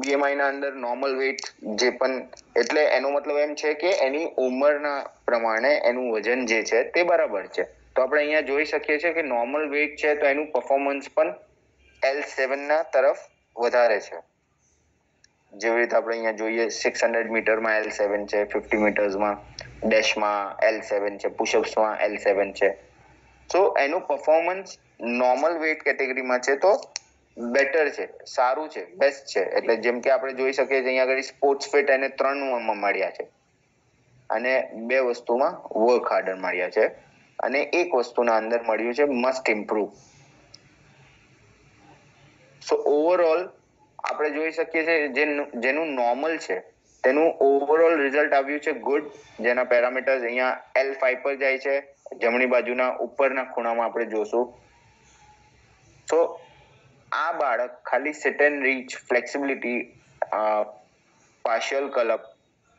BMI ના અંદર નોર્મલ વેટ જે પણ, એટલે એનો મતલબ એમ છે કે એની ઉંમરના પ્રમાણે એનું વજન જે છે તે બરાબર છે. તો આપણે અહીંયા જોઈ શકીએ છીએ કે નોર્મલ વેટ છે તો એનું પરફોર્મન્સ પણ L7 ના તરફ વધારે છે. જેવી રીતે આપણે અહીંયા જોઈએ 600 મીટરમાં L7 છે, 50 મીટર્સમાં ડેશમાં L7 છે, પુશઅપ્સમાં L7 છે. તો એનું પરફોર્મન્સ નોર્મલ વેટ કેટેગરીમાં છે તો બેટર છે, સારું છે, બેસ્ટ છે. એટલે જેમ કે આપણે જોઈ શકીએ છીએ અહીંયા આગળ સ્પોર્ટ્સ ફિટ એને 3 માં મળ્યા છે અને 2 વસ્તુમાં વર્ક હાર્ડર મળ્યા છે અને એક વસ્તુના અંદર મળ્યું છે મસ્ટ ઇમ્પ્રુવ. સો ઓવરઓલ આપણે જોઈ શકીએ છીએ જેનું નોર્મલ છે તેનું ઓવરઓલ રિઝલ્ટ આવ્યું છે ગુડ, જેના પેરામીટર્સ અહીંયા L5 પર જાય છે. જમણી બાજુના ઉપરના ખૂણામાં આપણે જોશું. તો આ બાળક ખાલી sit and reach, flexibility, partial curl up,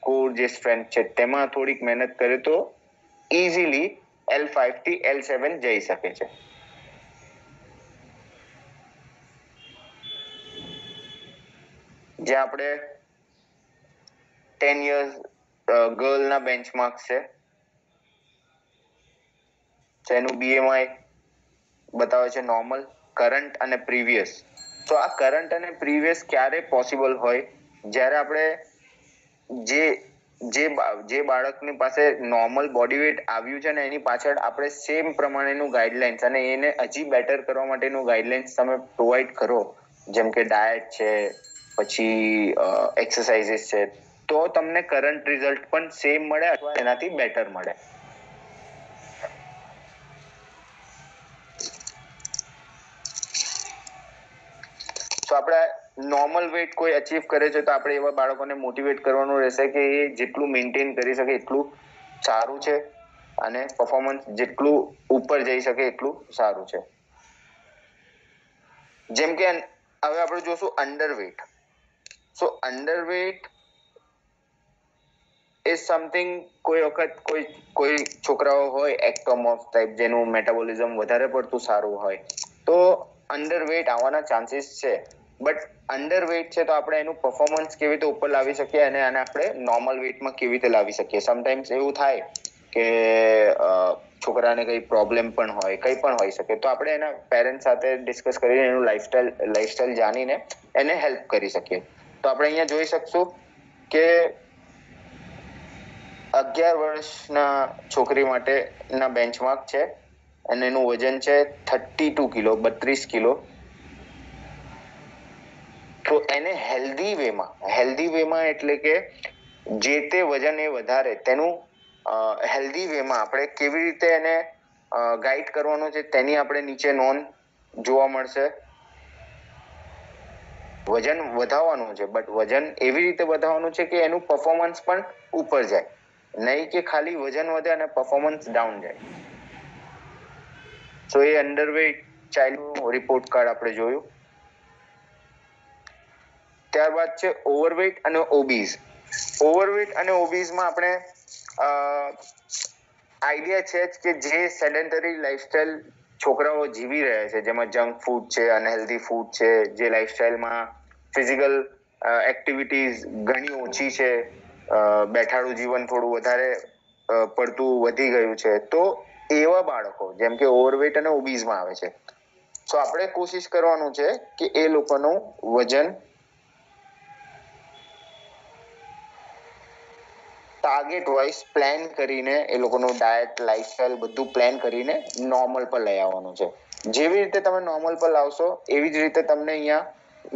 core જે સ્ટ્રેન્થ છે તેમાં થોડીક મહેનત કરે તો ઇઝીલી L5 થી L7 જઈ શકે છે. જે આપણે 10 years ગર્લના બેન્ચમાર્ક છે, જેનું BMI બતાવે છે નોર્મલ, કરંટ અને પ્રીવિયસ. તો આ કરંટ અને પ્રીવિયસ ક્યારે પોસિબલ હોય? જ્યારે આપણે જે બાળકની પાસે નોર્મલ બોડી વેટ આવ્યું છે ને એની પાછળ આપણે સેમ પ્રમાણેનું ગાઈડલાઇન્સ અને એને હજી બેટર કરવા માટેનું ગાઈડલાઇન્સ તમે પ્રોવાઈડ કરો, જેમ કે ડાયટ છે, પછી એક્સરસાઇઝીસ છે, તો તમને કરંટ રિઝલ્ટ પણ સેમ મળે અથવા એનાથી બેટર મળે. તો આપણે નોર્મલ વેટ કોઈ અચીવ કરે છે તો આપણે એવા બાળકોને મોટિવેટ કરવાનું રહેશે કે એ જેટલું મેન્ટેન કરી શકે એટલું સારું છે અને પરફોર્મન્સ જેટલું ઉપર જઈ શકે એટલું સારું છે. જેમ કે હવે આપણે જોશું underweight. So underweight is something, કોઈ વખત કોઈ છોકરાઓ હોય એક્ટોમોર્ફ ટાઈપ જેનું મેટાબોલિઝમ વધારે પડતું સારું હોય તો અંડરવેટ આવવાના ચાન્સીસ છે. બટ અંડરવેટ છે તો આપણે એનું પરફોર્મન્સ કેવી રીતે ઉપર લાવી શકીએ અને આને આપણે નોર્મલ વેટમાં કેવી રીતે લાવી શકીએ. સમટાઈમ્સ એવું થાય કે છોકરાને કઈ પ્રોબ્લેમ પણ હોય, કઈ પણ હોઈ શકે, તો આપણે એના પેરેન્ટ સાથે ડિસ્કસ કરીને એનું લાઈફસ્ટાઈલ જાણીને એને હેલ્પ કરી શકીએ. તો આપણે અહીંયા જોઈ શકશું કે 11 વર્ષના છોકરી માટેના બેન્ચમાર્ક છે અને એનું વજન છે 32 કિલો, 32 કિલો. તો એને હેલ્ધી વેમાં એટલે કે જે તે વજન એ વધારે તેનું હેલ્ધી વેમાં આપણે કેવી રીતે એને ગાઈડ કરવાનું છે તેની આપણે નીચે નોંધ જોવા મળશે. વજન વધારવાનું છે, બટ વજન એવી રીતે વધારવાનું છે કે એનું પરફોર્મન્સ પણ ઉપર જાય, નહીં કે ખાલી વજન વધે અને પરફોર્મન્સ ડાઉન જાય. તો એ અંડરવેટ ચાઇલ્ડનું રિપોર્ટ કાર્ડ આપણે જોયું. ત્યારબાદ છે ઓવરવેટ અને ઓબીઝ. ઓવરવેટ અને ઓબીઝમાં આપણે આઈડિયા છે કે જે સેડેન્ટરી લાઈફસ્ટાઈલ છોકરાઓ જીવી રહ્યા છે, જેમાં જંક ફૂડ છે, અનહેલ્ધી ફૂડ છે, જે લાઈફસ્ટાઈલમાં ફિઝિકલ એક્ટિવિટીઝ ઘણી ઓછી છે, બેઠાડું જીવન થોડું વધારે પડતું વધી ગયું છે, તો એવા બાળકો જેમ કે ઓવરવેટ અને ઓબીઝમાં આવે છે. તો આપણે કોશિશ કરવાનું છે કે એ લોકોનું વજન ટાર્ગેટ વાઇઝ પ્લાન કરીને એ લોકોનું ડાયટ લાઇફસ્ટાઇલ બધું પ્લાન કરીને નોર્મલ પર લઈ આવવાનું છે. જેવી રીતે તમે નોર્મલ પર લાવશો એવી જ રીતે તમને અહીંયા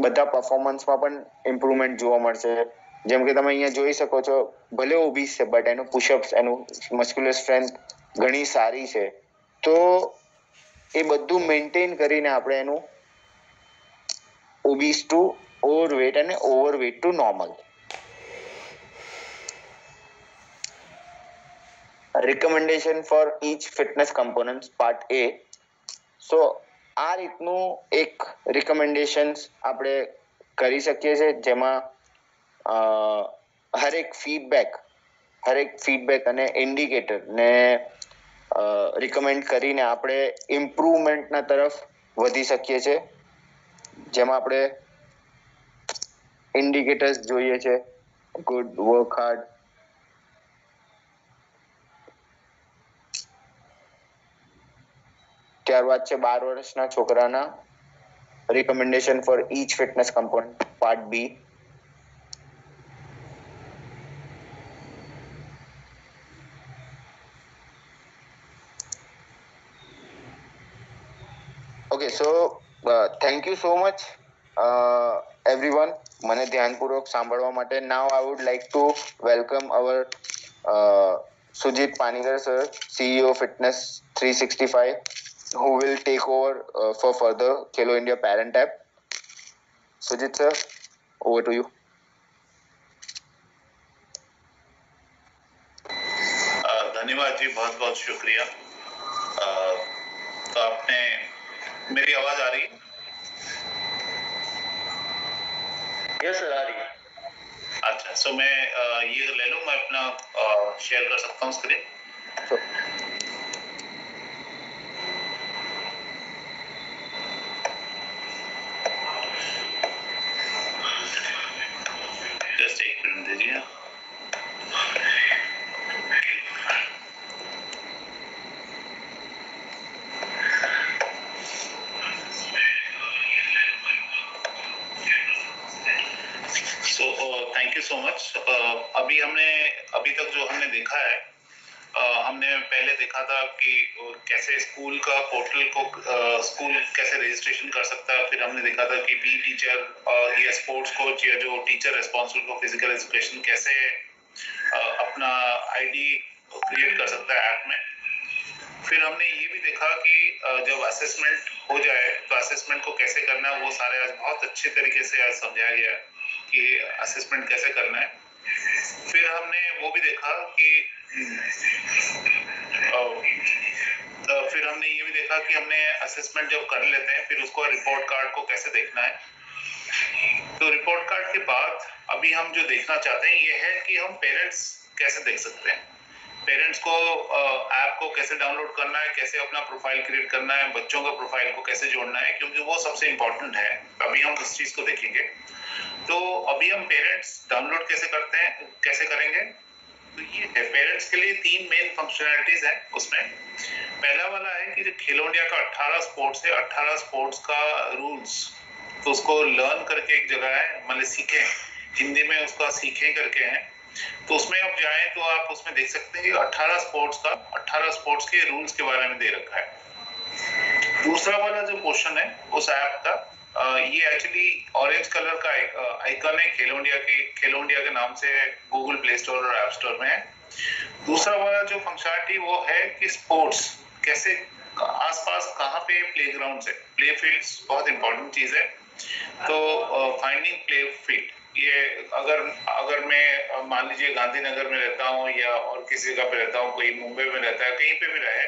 બધા પરફોર્મન્સમાં પણ ઇમ્પ્રુવમેન્ટ જોવા મળશે. જેમ કે તમે અહીંયા જોઈ શકો છો, ભલે ઓબીસ છે બટ એનું પુશઅપ્સ, એનું મસ્ક્યુલર સ્ટ્રેન્થ ઘણી સારી છે. તો એ બધું મેન્ટેન કરીને આપણે એનું ઓબીસ ટુ ઓવરવેટ અને overweight to normal. Recommendation for each fitness component part A. So આ રીતનું એક રિકમેન્ડેશન્સ આપણે કરી શકીએ છીએ, જેમાં હરેક ફીડબેક અને ઇન્ડિકેટરને રિકમેન્ડ કરીને આપણે ઇમ્પ્રુવમેન્ટના તરફ વધી શકીએ છીએ. જેમાં આપણે ઇન્ડિકેટર્સ જોઈએ છે, ગુડ, વર્ક હાર્ડ, ત્યારબાદ છે 12 વર્ષના છોકરાના recommendation for each fitness component part B. Okay, so thank you so much everyone, મને ધ્યાનપૂર્વક સાંભળવા માટે. Now I would like to welcome our Sujit Panigar sir, CEO Fitness 365, who will take over for further Khelo India Parent App. Sujit sir, over to you. धन्यवाद जी, बहुत बहुत शुक्रिया. तो आपने, मेरी आवाज आ रही है? यस सर, आ रही है. अच्छा, सो मैं ये ले लूँ, मैं अपना शेयर कर सकता हूँ स्क्रीन. जस्ट एक मिनट दीजिए. Thank you so much. अभी तक जो हमने देखा है, हमने पहले देखा था कि कैसे स्कूल का पोर्टल को स्कूल कैसे रजिस्ट्रेशन कर सकता है. फिर हमने देखा था कि पी टीचर या स्पोर्ट्स कोच या जो teacher responsible for physical education कैसे अपना आईडी क्रिएट कर सकता है ऐप में. फिर हमने ये भी देखा कि जब असेसमेंट हो जाए तो असेसमेंट को कैसे करना है, वो सारे आज बहुत अच्छे तरीके से आज समझाया गया है कि असेसमेंट कैसे करना है. फिर हमने वो भी देखा कि फिर हमने ये भी देखा कि हमने असेसमेंट जब कर लेते हैं फिर उसको रिपोर्ट कार्ड को कैसे देखना है. तो रिपोर्ट कार्ड के बाद अभी हम जो देखना चाहते हैं ये है कि हम पेरेंट्स कैसे देख सकते हैं. पेरेंट्स को ऐप को कैसे डाउनलोड करना है, कैसे अपना प्रोफाइल क्रिएट करना है, बच्चों का प्रोफाइल को कैसे जोड़ना है, क्योंकि वो सबसे इम्पोर्टेंट है. अभी हम उस चीज को देखेंगे. तो अभी हम पेरेंट्स डाउनलोड कैसे करते हैं, कैसे करेंगे. तो ये है, पेरेंट्स के लिए 3 मेन फंक्शनैलिटीज है उसमें. पहला वाला है कि जो खेलो इंडिया का 18 स्पोर्ट्स है, 18 स्पोर्ट्स का रूल्स, तो उसको लर्न करके एक जगह है, मतलब सीखें, हिंदी में उसका सीखें करके है. तो उसमें आप जाएं तो आप उसमें देख सकते हैं कि 18 स्पोर्ट्स के रूल्स के बारे में दे रखा है. दूसरा वाला जो पोर्शन है उस ऐप का, ये एक्चुअली ऑरेंज कलर का आइकन है खेलो इंडिया के नाम से गूगल प्ले स्टोर और ऐप स्टोर में है. दूसरा वाला जो फंक्शनलिटी वो है कि स्पोर्ट्स कैसे आसपास कहाँ पे प्लेग्राउंड है, प्ले फील्ड्स बहुत इंपॉर्टेंट चीज है. तो फाइंडिंग प्ले फील्ड, ये अगर मैं मान लीजिए गांधीनगर में रहता हूँ या और किसी जगह पे रहता हूँ, कोई मुंबई में रहता है, कहीं पे भी रहे,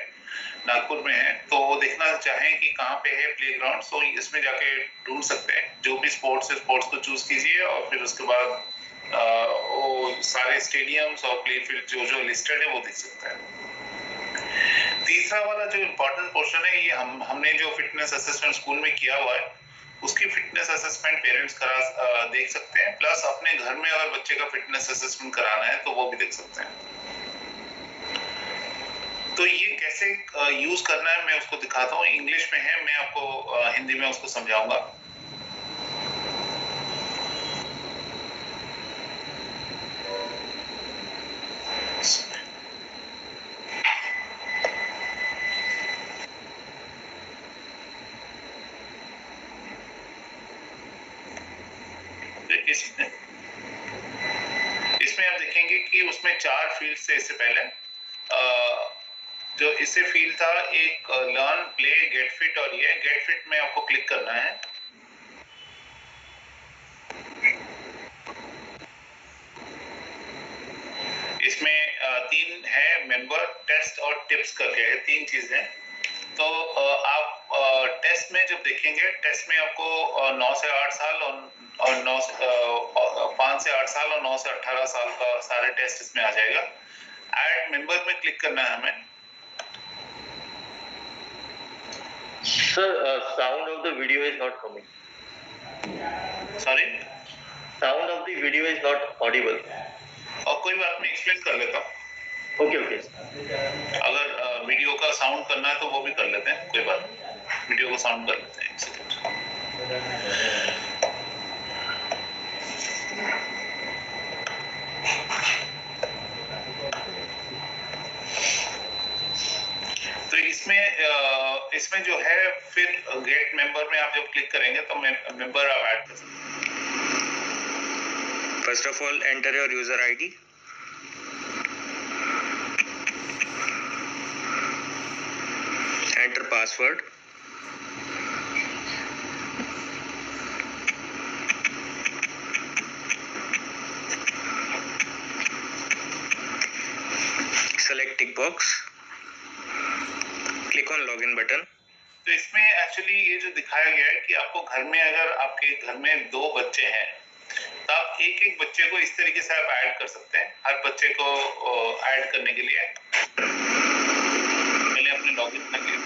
नागपुर में है, तो वो देखना चाहें कि कहाँ पे है प्लेग्राउंड, तो इसमें जाके ढूंढ सकते हैं. जो भी स्पोर्ट्स है स्पोर्ट्स को चूज कीजिए और फिर उसके बाद वो सारे स्टेडियम्स और प्ले फील्ड जो लिस्टेड है वो देख सकते हैं. तीसरा वाला जो इम्पोर्टेंट पोर्शन है, ये हमने जो फिटनेस असेसमेंट स्कूल में किया हुआ है उसकी फिटनेस असेसमेंट पेरेंट्स देख सकते हैं. प्लस अपने घर में अगर बच्चे का फिटनेस असेसमेंट कराना है तो वो भी देख सकते हैं. तो ये कैसे यूज करना है मैं उसको दिखाता हूँ. इंग्लिश में है, मैं आपको हिंदी में उसको समझाऊंगा. इसमें आप देखेंगे कि उसमें 4 फील्ड थे इससे पहले। जो इससे फील्ड था एक लर्न, प्ले, गेट फिट और ये गेट फिट में आपको क्लिक करना है। इसमें 3 है, मेंबर, टेस्ट और टिप्स करके है, 3 चीजें हैं। तो आप टेस्ट में जब देखेंगे, टेस्ट में आपको 9 से 8 साल और 5 से 8 साल और 9 से 18 साल का सारे टेस्ट इसमें आ जाएगा। ऐड मेंबर में क्लिक करना है हमें। Sir, sound of the video is not coming. Sorry, Sound of the video is not audible. और कोई बात नहीं, एक्सप्लेन कर लेता हूँ। Okay. अगर वीडियो का साउंड करना है तो वो भी कर लेते हैं, कोई बात नहीं। वीडियो को साउंड कर लेते हैं, एक सेकंड। तो इसमें जो है, फिर गेट मेंबर में आप जब क्लिक करेंगे तो मेंबर आप ऐड कर सकते हैं। First of all, enter your user ID. Enter password. Select tick box. Click on login button. तो इसमें एक्चुअली ये जो दिखाया गया है कि आपको घर में, अगर आपके घर में 2 बच्चे हैं तो आप एक बच्चे को इस तरीके से आप ऐड कर सकते हैं। हर बच्चे को ऐड करने के लिए पहले अपने लॉगिन कर लिए,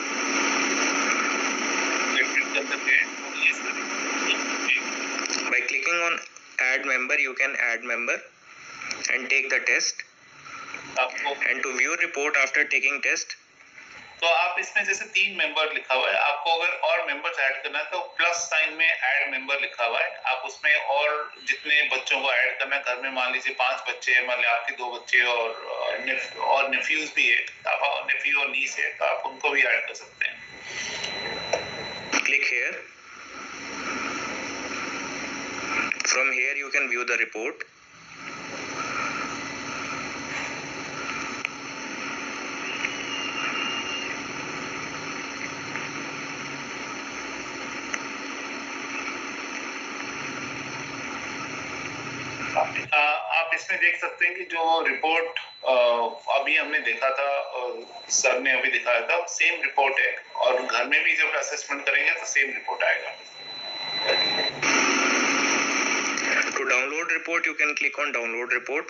By clicking on add member, you can add member and take the test. आपको And to view report after taking test, तो आप इसमें जैसे 3 मेंबर लिखा हुआ है, आपको अगर और मेंबर्स ऐड करना है तो प्लस साइन में ऐड मेंबर लिखा हुआ है। आप उसमें और जितने बच्चों को ऐड करना है, घर में मान लीजिए 5 बच्चे हैं, मान लीजिए आपके 2 बच्चे और नेफ्यूज भी है, आप नेफ्यू और नीस है, तो आप उनको भी ऐड कर सकते हैं। click here. From here you can view the report. आप इसमें देख सकते हैं कि जो रिपोर्ट अभी हमने देखा था, सर ने अभी दिखाया था, सेम रिपोर्ट है, और घर में भी जब असेसमेंट करेंगे तो सेम रिपोर्ट आएगा। To download report, you can click on download report.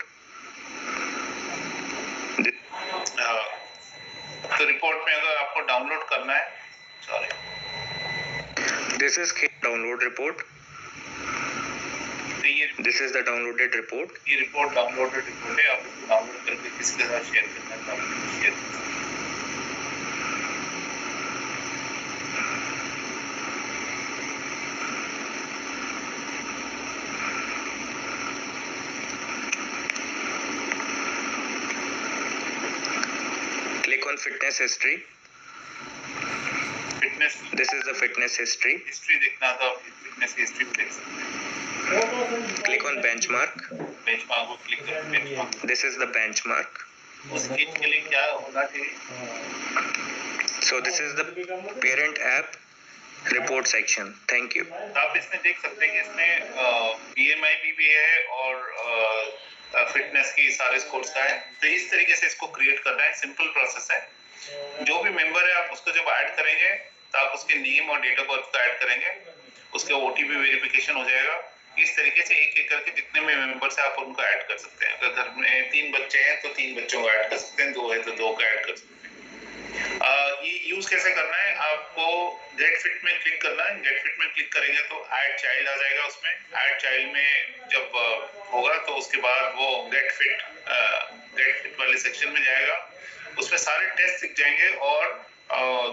तो रिपोर्ट में अगर आपको डाउनलोड करना है, sorry, This is download report. तो This is the downloaded report. ये रिपोर्ट डाउनलोडेड रिपोर्ट है। आप इसको डाउनलोड करके किसी के साथ शेयर करना है तो आप शेयर कर सकते हैं। Click on fitness history. Fitness This is the fitness history. History देखना तो आप फिटनेस हिस्ट्री भी देख सकते हैं। Click on benchmark. बेंचमार्क को क्लिक करें। Benchmark This is the benchmark. उस एज के लिए क्या होना चाहिए? So this is the parent app report section. Thank you. तो आप इसमें देख सकते हैं कि इसमें BMI भी है और फिटनेस की सारे स्कोर्स का है। तो इस तरीके से इसको क्रिएट करना है, सिंपल प्रोसेस है। जो भी मेंबर है आप उसको जब ऐड करेंगे तो आप उसके नेम और डेट ऑफ बर्थ को ऐड करेंगे, उसके OTP वेरिफिकेशन हो जाएगा। इस तरीके से एक एक करके जितने भी मेंबर्स हैं आप उनको ऐड कर सकते हैं। अगर घर में 3 बच्चे हैं तो 3 बच्चों को ऐड कर सकते हैं, 2 है तो 2 को ऐड कर सकते हैं। ये यूज कैसे करना है, आपको गेट फिट में क्लिक करना है। गेट फिट में क्लिक करेंगे तो ऐड चाइल्ड आ जाएगा। उसमें ऐड चाइल्ड में जब होगा तो उसके बाद वो गेट फिट वाले सेक्शन में जाएगा। उसमें सारे टेस्ट दिख जाएंगे और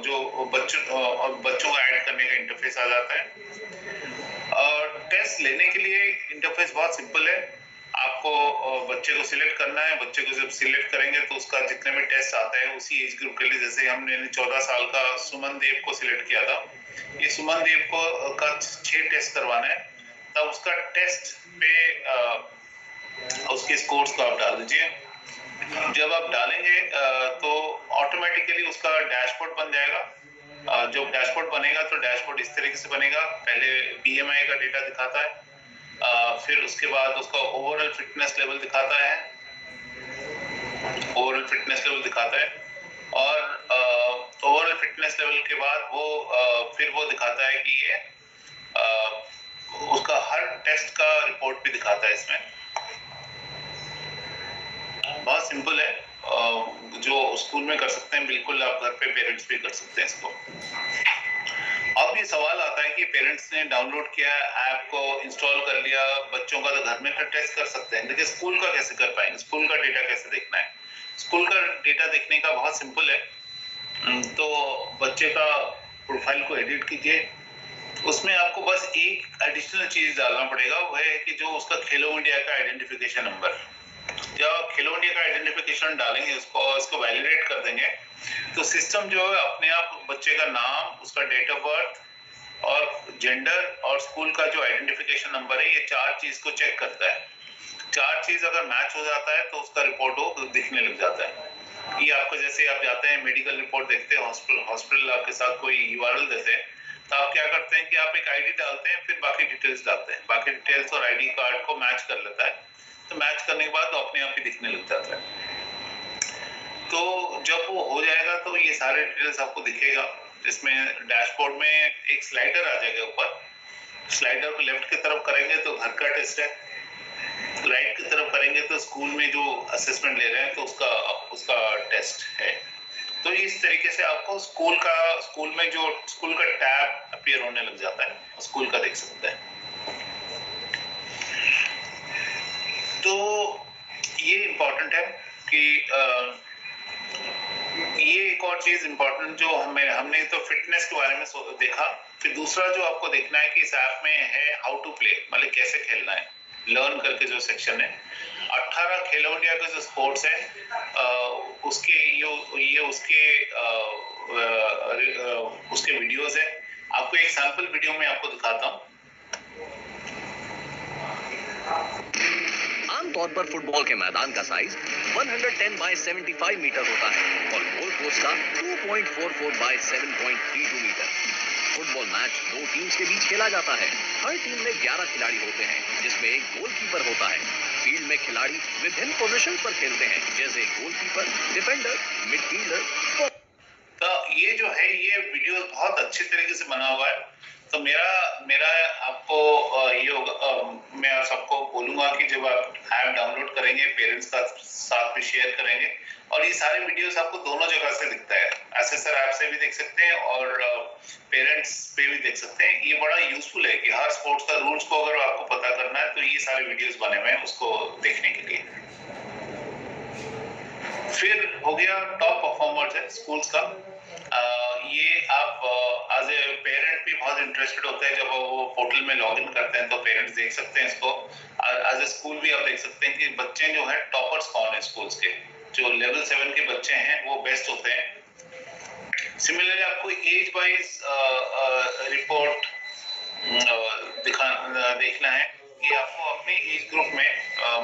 जो बच्चों को ऐड करने का इंटरफेस आ जाता है। और टेस्ट लेने के लिए इंटरफेस बहुत सिंपल है। आपको बच्चे को सिलेक्ट करना है। बच्चे को जब सिलेक्ट करेंगे तो उसका जितने भी टेस्ट आता है उसी एज ग्रुप के लिए, जैसे हमने 14 साल का सुमन देव को सिलेक्ट किया था, ये सुमन देव को का 6 टेस्ट करवाना है। तब उसका टेस्ट पे उसके स्कोर्स को आप डाल दीजिए। जब आप डालेंगे तो ऑटोमेटिकली उसका डैशबोर्ड बन जाएगा। जब डैशबोर्ड बनेगा तो डैशबोर्ड इस तरीके से बनेगा, पहले BMI का डेटा दिखाता है, फिर उसके बाद उसका ओवरऑल फिटनेस लेवल दिखाता है, ओवरऑल फिटनेस लेवल दिखाता है, और ओवरऑल फिटनेस लेवल के बाद वो फिर वो दिखाता है कि ये उसका हर टेस्ट का रिपोर्ट भी दिखाता है। इसमें बहुत सिंपल है, जो स्कूल में कर सकते हैं बिल्कुल आप घर पे पेरेंट्स भी कर सकते हैं इसको। अब ये सवाल आता है कि पेरेंट्स ने डाउनलोड किया ऐप को, इंस्टॉल कर लिया, बच्चों का तो घर में टेस्ट कर सकते हैं, लेकिन स्कूल का कैसे कर पाएंगे, स्कूल का डेटा कैसे देखना है? स्कूल का डेटा देखने का बहुत सिंपल है। तो बच्चे का प्रोफाइल को एडिट कीजिए, उसमें आपको बस एक एडिशनल चीज डालना पड़ेगा, वो है कि जो उसका खेलो इंडिया का आइडेंटिफिकेशन नंबर। जब आप खेलो इंडिया का आइडेंटिफिकेशन डालेंगे, उसको वैलिडेट कर देंगे, तो सिस्टम जो है अपने आप बच्चे का नाम, उसका डेट ऑफ बर्थ और जेंडर और स्कूल का जो आइडेंटिफिकेशन नंबर है, ये 4 चीज को चेक करता है। 4 चीज अगर मैच हो जाता है तो उसका रिपोर्ट वो दिखने लग जाता है। ये आपको, जैसे आप जाते हैं मेडिकल रिपोर्ट देखते हैं, हॉस्पिटल आपके साथ कोई URL देते हैं, तो आप क्या करते हैं कि आप एक ID डालते हैं, फिर बाकी डिटेल्स डालते हैं, बाकी डिटेल्स और ID कार्ड को मैच कर लेता है, तो मैच करने के बाद अपने आप ही दिखने लग जाता है। तो जब वो हो जाएगा तो ये सारे डिटेल्स आपको दिखेगा। इसमें डैशबोर्ड में एक स्लाइडर आ जाएगा ऊपर, स्लाइडर को लेफ्ट की तरफ करेंगे तो घर का टेस्ट है, राइट की तरफ करेंगे तो स्कूल में जो असेसमेंट ले रहे हैं तो उसका टेस्ट है। तो इस तरीके से आपको स्कूल में जो स्कूल का टैब अपीयर होने लग जाता है, स्कूल का देख सकते हैं। तो ये इम्पोर्टेंट है कि ये एक और चीज इम्पोर्टेंट जो हमने तो फिटनेस के बारे में देखा, फिर दूसरा जो आपको देखना है कि इस ऐप में है हाउ टू प्ले, मतलब कैसे खेलना है, लर्न करके जो सेक्शन है। 18 खेलो इंडिया के जो स्पोर्ट्स है उसके उसके वीडियोस है। आपको एक सैंपल वीडियो में आपको दिखाता हूँ। आमतौर पर फुटबॉल के मैदान का साइज 110 बाय 75 मीटर होता है और गोल पोस्ट का 2.44 by 7.32 meter. Football match 2 teams के बीच खेला जाता है। हर टीम में 11 खिलाड़ी होते हैं, जिसमें एक गोलकीपर होता है। फील्ड में खिलाड़ी विभिन्न पोजीशन पर खेलते हैं, जैसे गोलकीपर, डिफेंडर, मिडफील्डर। तो ये जो है ये वीडियो बहुत अच्छे तरीके से बना हुआ है। तो मेरा आपको ये होगा, मैं आप सबको बोलूंगा कि जब आप ऐप डाउनलोड करेंगे, पेरेंट्स का साथ भी शेयर करेंगे, और ये सारे वीडियोस आपको दोनों जगह से दिखता है, असेसर ऐप से भी देख सकते हैं और पेरेंट्स पे भी देख सकते हैं। ये बड़ा यूजफुल है कि हर स्पोर्ट्स का रूल्स को अगर आपको पता करना है तो ये सारे वीडियोस बने हुए हैं उसको देखने के लिए। फिर हो गया टॉप परफॉर्मर्स है स्कूल्स का। ये आप एज ए पेरेंट भी बहुत इंटरेस्टेड होते हैं, जब वो पोर्टल में लॉगिन करते हैं तो पेरेंट्स देख सकते हैं इसको। एज ए स्कूल भी आप देख सकते हैं कि बच्चे जो हैं टॉपर्स कौन है स्कूल्स के, जो लेवल 7 के बच्चे हैं वो बेस्ट होते हैं। सिमिलरली आपको एज वाइज रिपोर्ट देखना है कि आपको अपने एज ग्रुप में,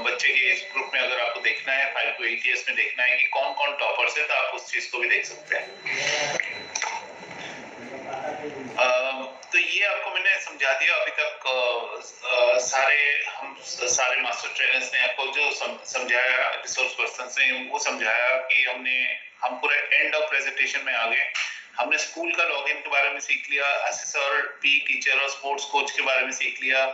बच्चे के एज ग्रुप में अगर आपको देखना है 5 to 8 ईयर्स में देखना है कि कौन कौन टॉपर्स है, तो आप उस चीज को भी देख सकते हैं। तो ये आपको मैंने समझा दिया अभी तक। सारे मास्टर ट्रेनर्स ने आपको जो समझाया, रिसोर्स पर्सन ने वो समझाया कि हम पूरे एंड ऑफ प्रेजेंटेशन में आ गए। हमने स्कूल का लॉगिन के बारे में सीख लिया, असेसर, पी टीचर और स्पोर्ट्स कोच के बारे में सीख लिया,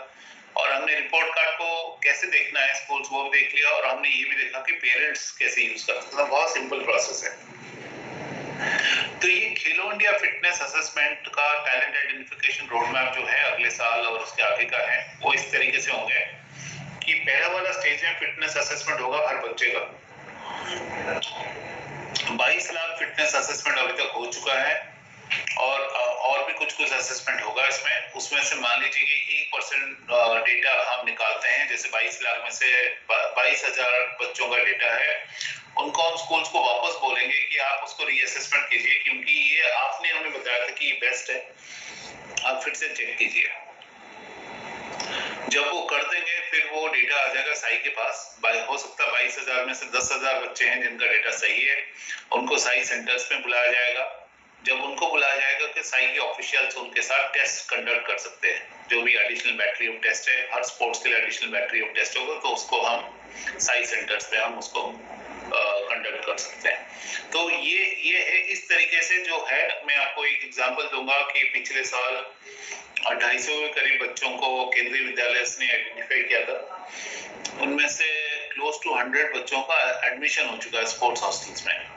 और हमने रिपोर्ट कार्ड को कैसे देखना है स्कूल्स वो भी देख लिया, और हमने ये भी देखा कि पेरेंट्स कैसे यूज कर सकते हैं। बहुत सिंपल प्रोसेस है। तो ये खेलो इंडिया फिटनेस असेसमेंट का टैलेंट आइडेंटिफिकेशन रोड मैप जो है अगले साल और उसके आगे का है, वो इस तरीके से होंगे कि पहला वाला स्टेज में फिटनेस असेसमेंट होगा हर बच्चे का। 22 लाख फिटनेस असेसमेंट अभी तक हो चुका है, और भी कुछ असेसमेंट होगा इसमें। उसमें से मान लीजिए कि 1% डेटा हम निकालते हैं, जैसे 22 लाख में से 22,000 बच्चों का डेटा है, उनको हम स्कूल्स को वापस बोलेंगे कि आप उसको रीअसेसमेंट कीजिए, क्योंकि ये आपने हमें बताया था कि ये बेस्ट है, आप फिर से चेक कीजिए। जब वो कर देंगे फिर वो डेटा आ जाएगा साई के पास। हो सकता है 22,000 में से 10,000 बच्चे हैं जिनका डेटा सही है, उनको साई सेंटर्स में बुलाया जाएगा। जब उनको बुलाया जाएगा कि साई के ऑफिशियल्स उनके साथ टेस्ट कंडक्ट कर सकते हैं, जो भी एडिशनल बैटरी ऑफ टेस्ट है, हर स्पोर्ट्स के लिए एडिशनल बैटरी ऑफ टेस्ट होगा, तो उसको हम साई सेंटर्स पे हम उसको कंडक्ट कर सकते हैं। तो ये है इस तरीके से जो है। मैं आपको एक एग्जांपल दूंगा कि पिछले साल 250 के करीब बच्चों को केंद्रीय विद्यालय ने आइडेंटिफाई किया था, उनमें से क्लोज टू 100 बच्चों का एडमिशन हो चुका है स्पोर्ट्स हॉस्टल्स में।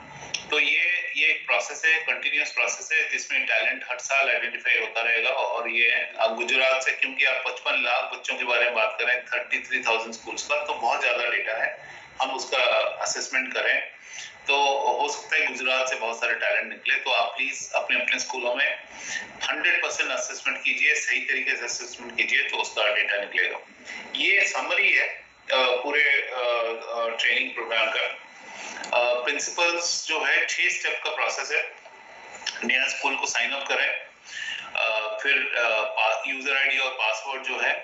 तो ये एक प्रोसेस है, कंटिन्यूअस प्रोसेस है, जिसमें टैलेंट हर साल आइडेंटिफाई होता रहेगा। और ये आप गुजरात से, क्योंकि आप 55 लाख बच्चों के बारे में बात करें 33,000 स्कूल्स का, तो बहुत ज्यादा डेटा है। हम उसका असेसमेंट करें तो हो सकता है गुजरात से बहुत सारे टैलेंट निकले। तो आप प्लीज अपने अपने स्कूलों में 100% असेसमेंट कीजिए, सही तरीके से असेसमेंट कीजिए, तो उसका डेटा निकलेगा। ये समरी है पूरे ट्रेनिंग प्रोग्राम का। प्रिंसिपल्स जो है 6 स्टेप का प्रोसेस है। नया स्कूल को साइन अप करें, फिर यूजर आईडी और पासवर्ड जो है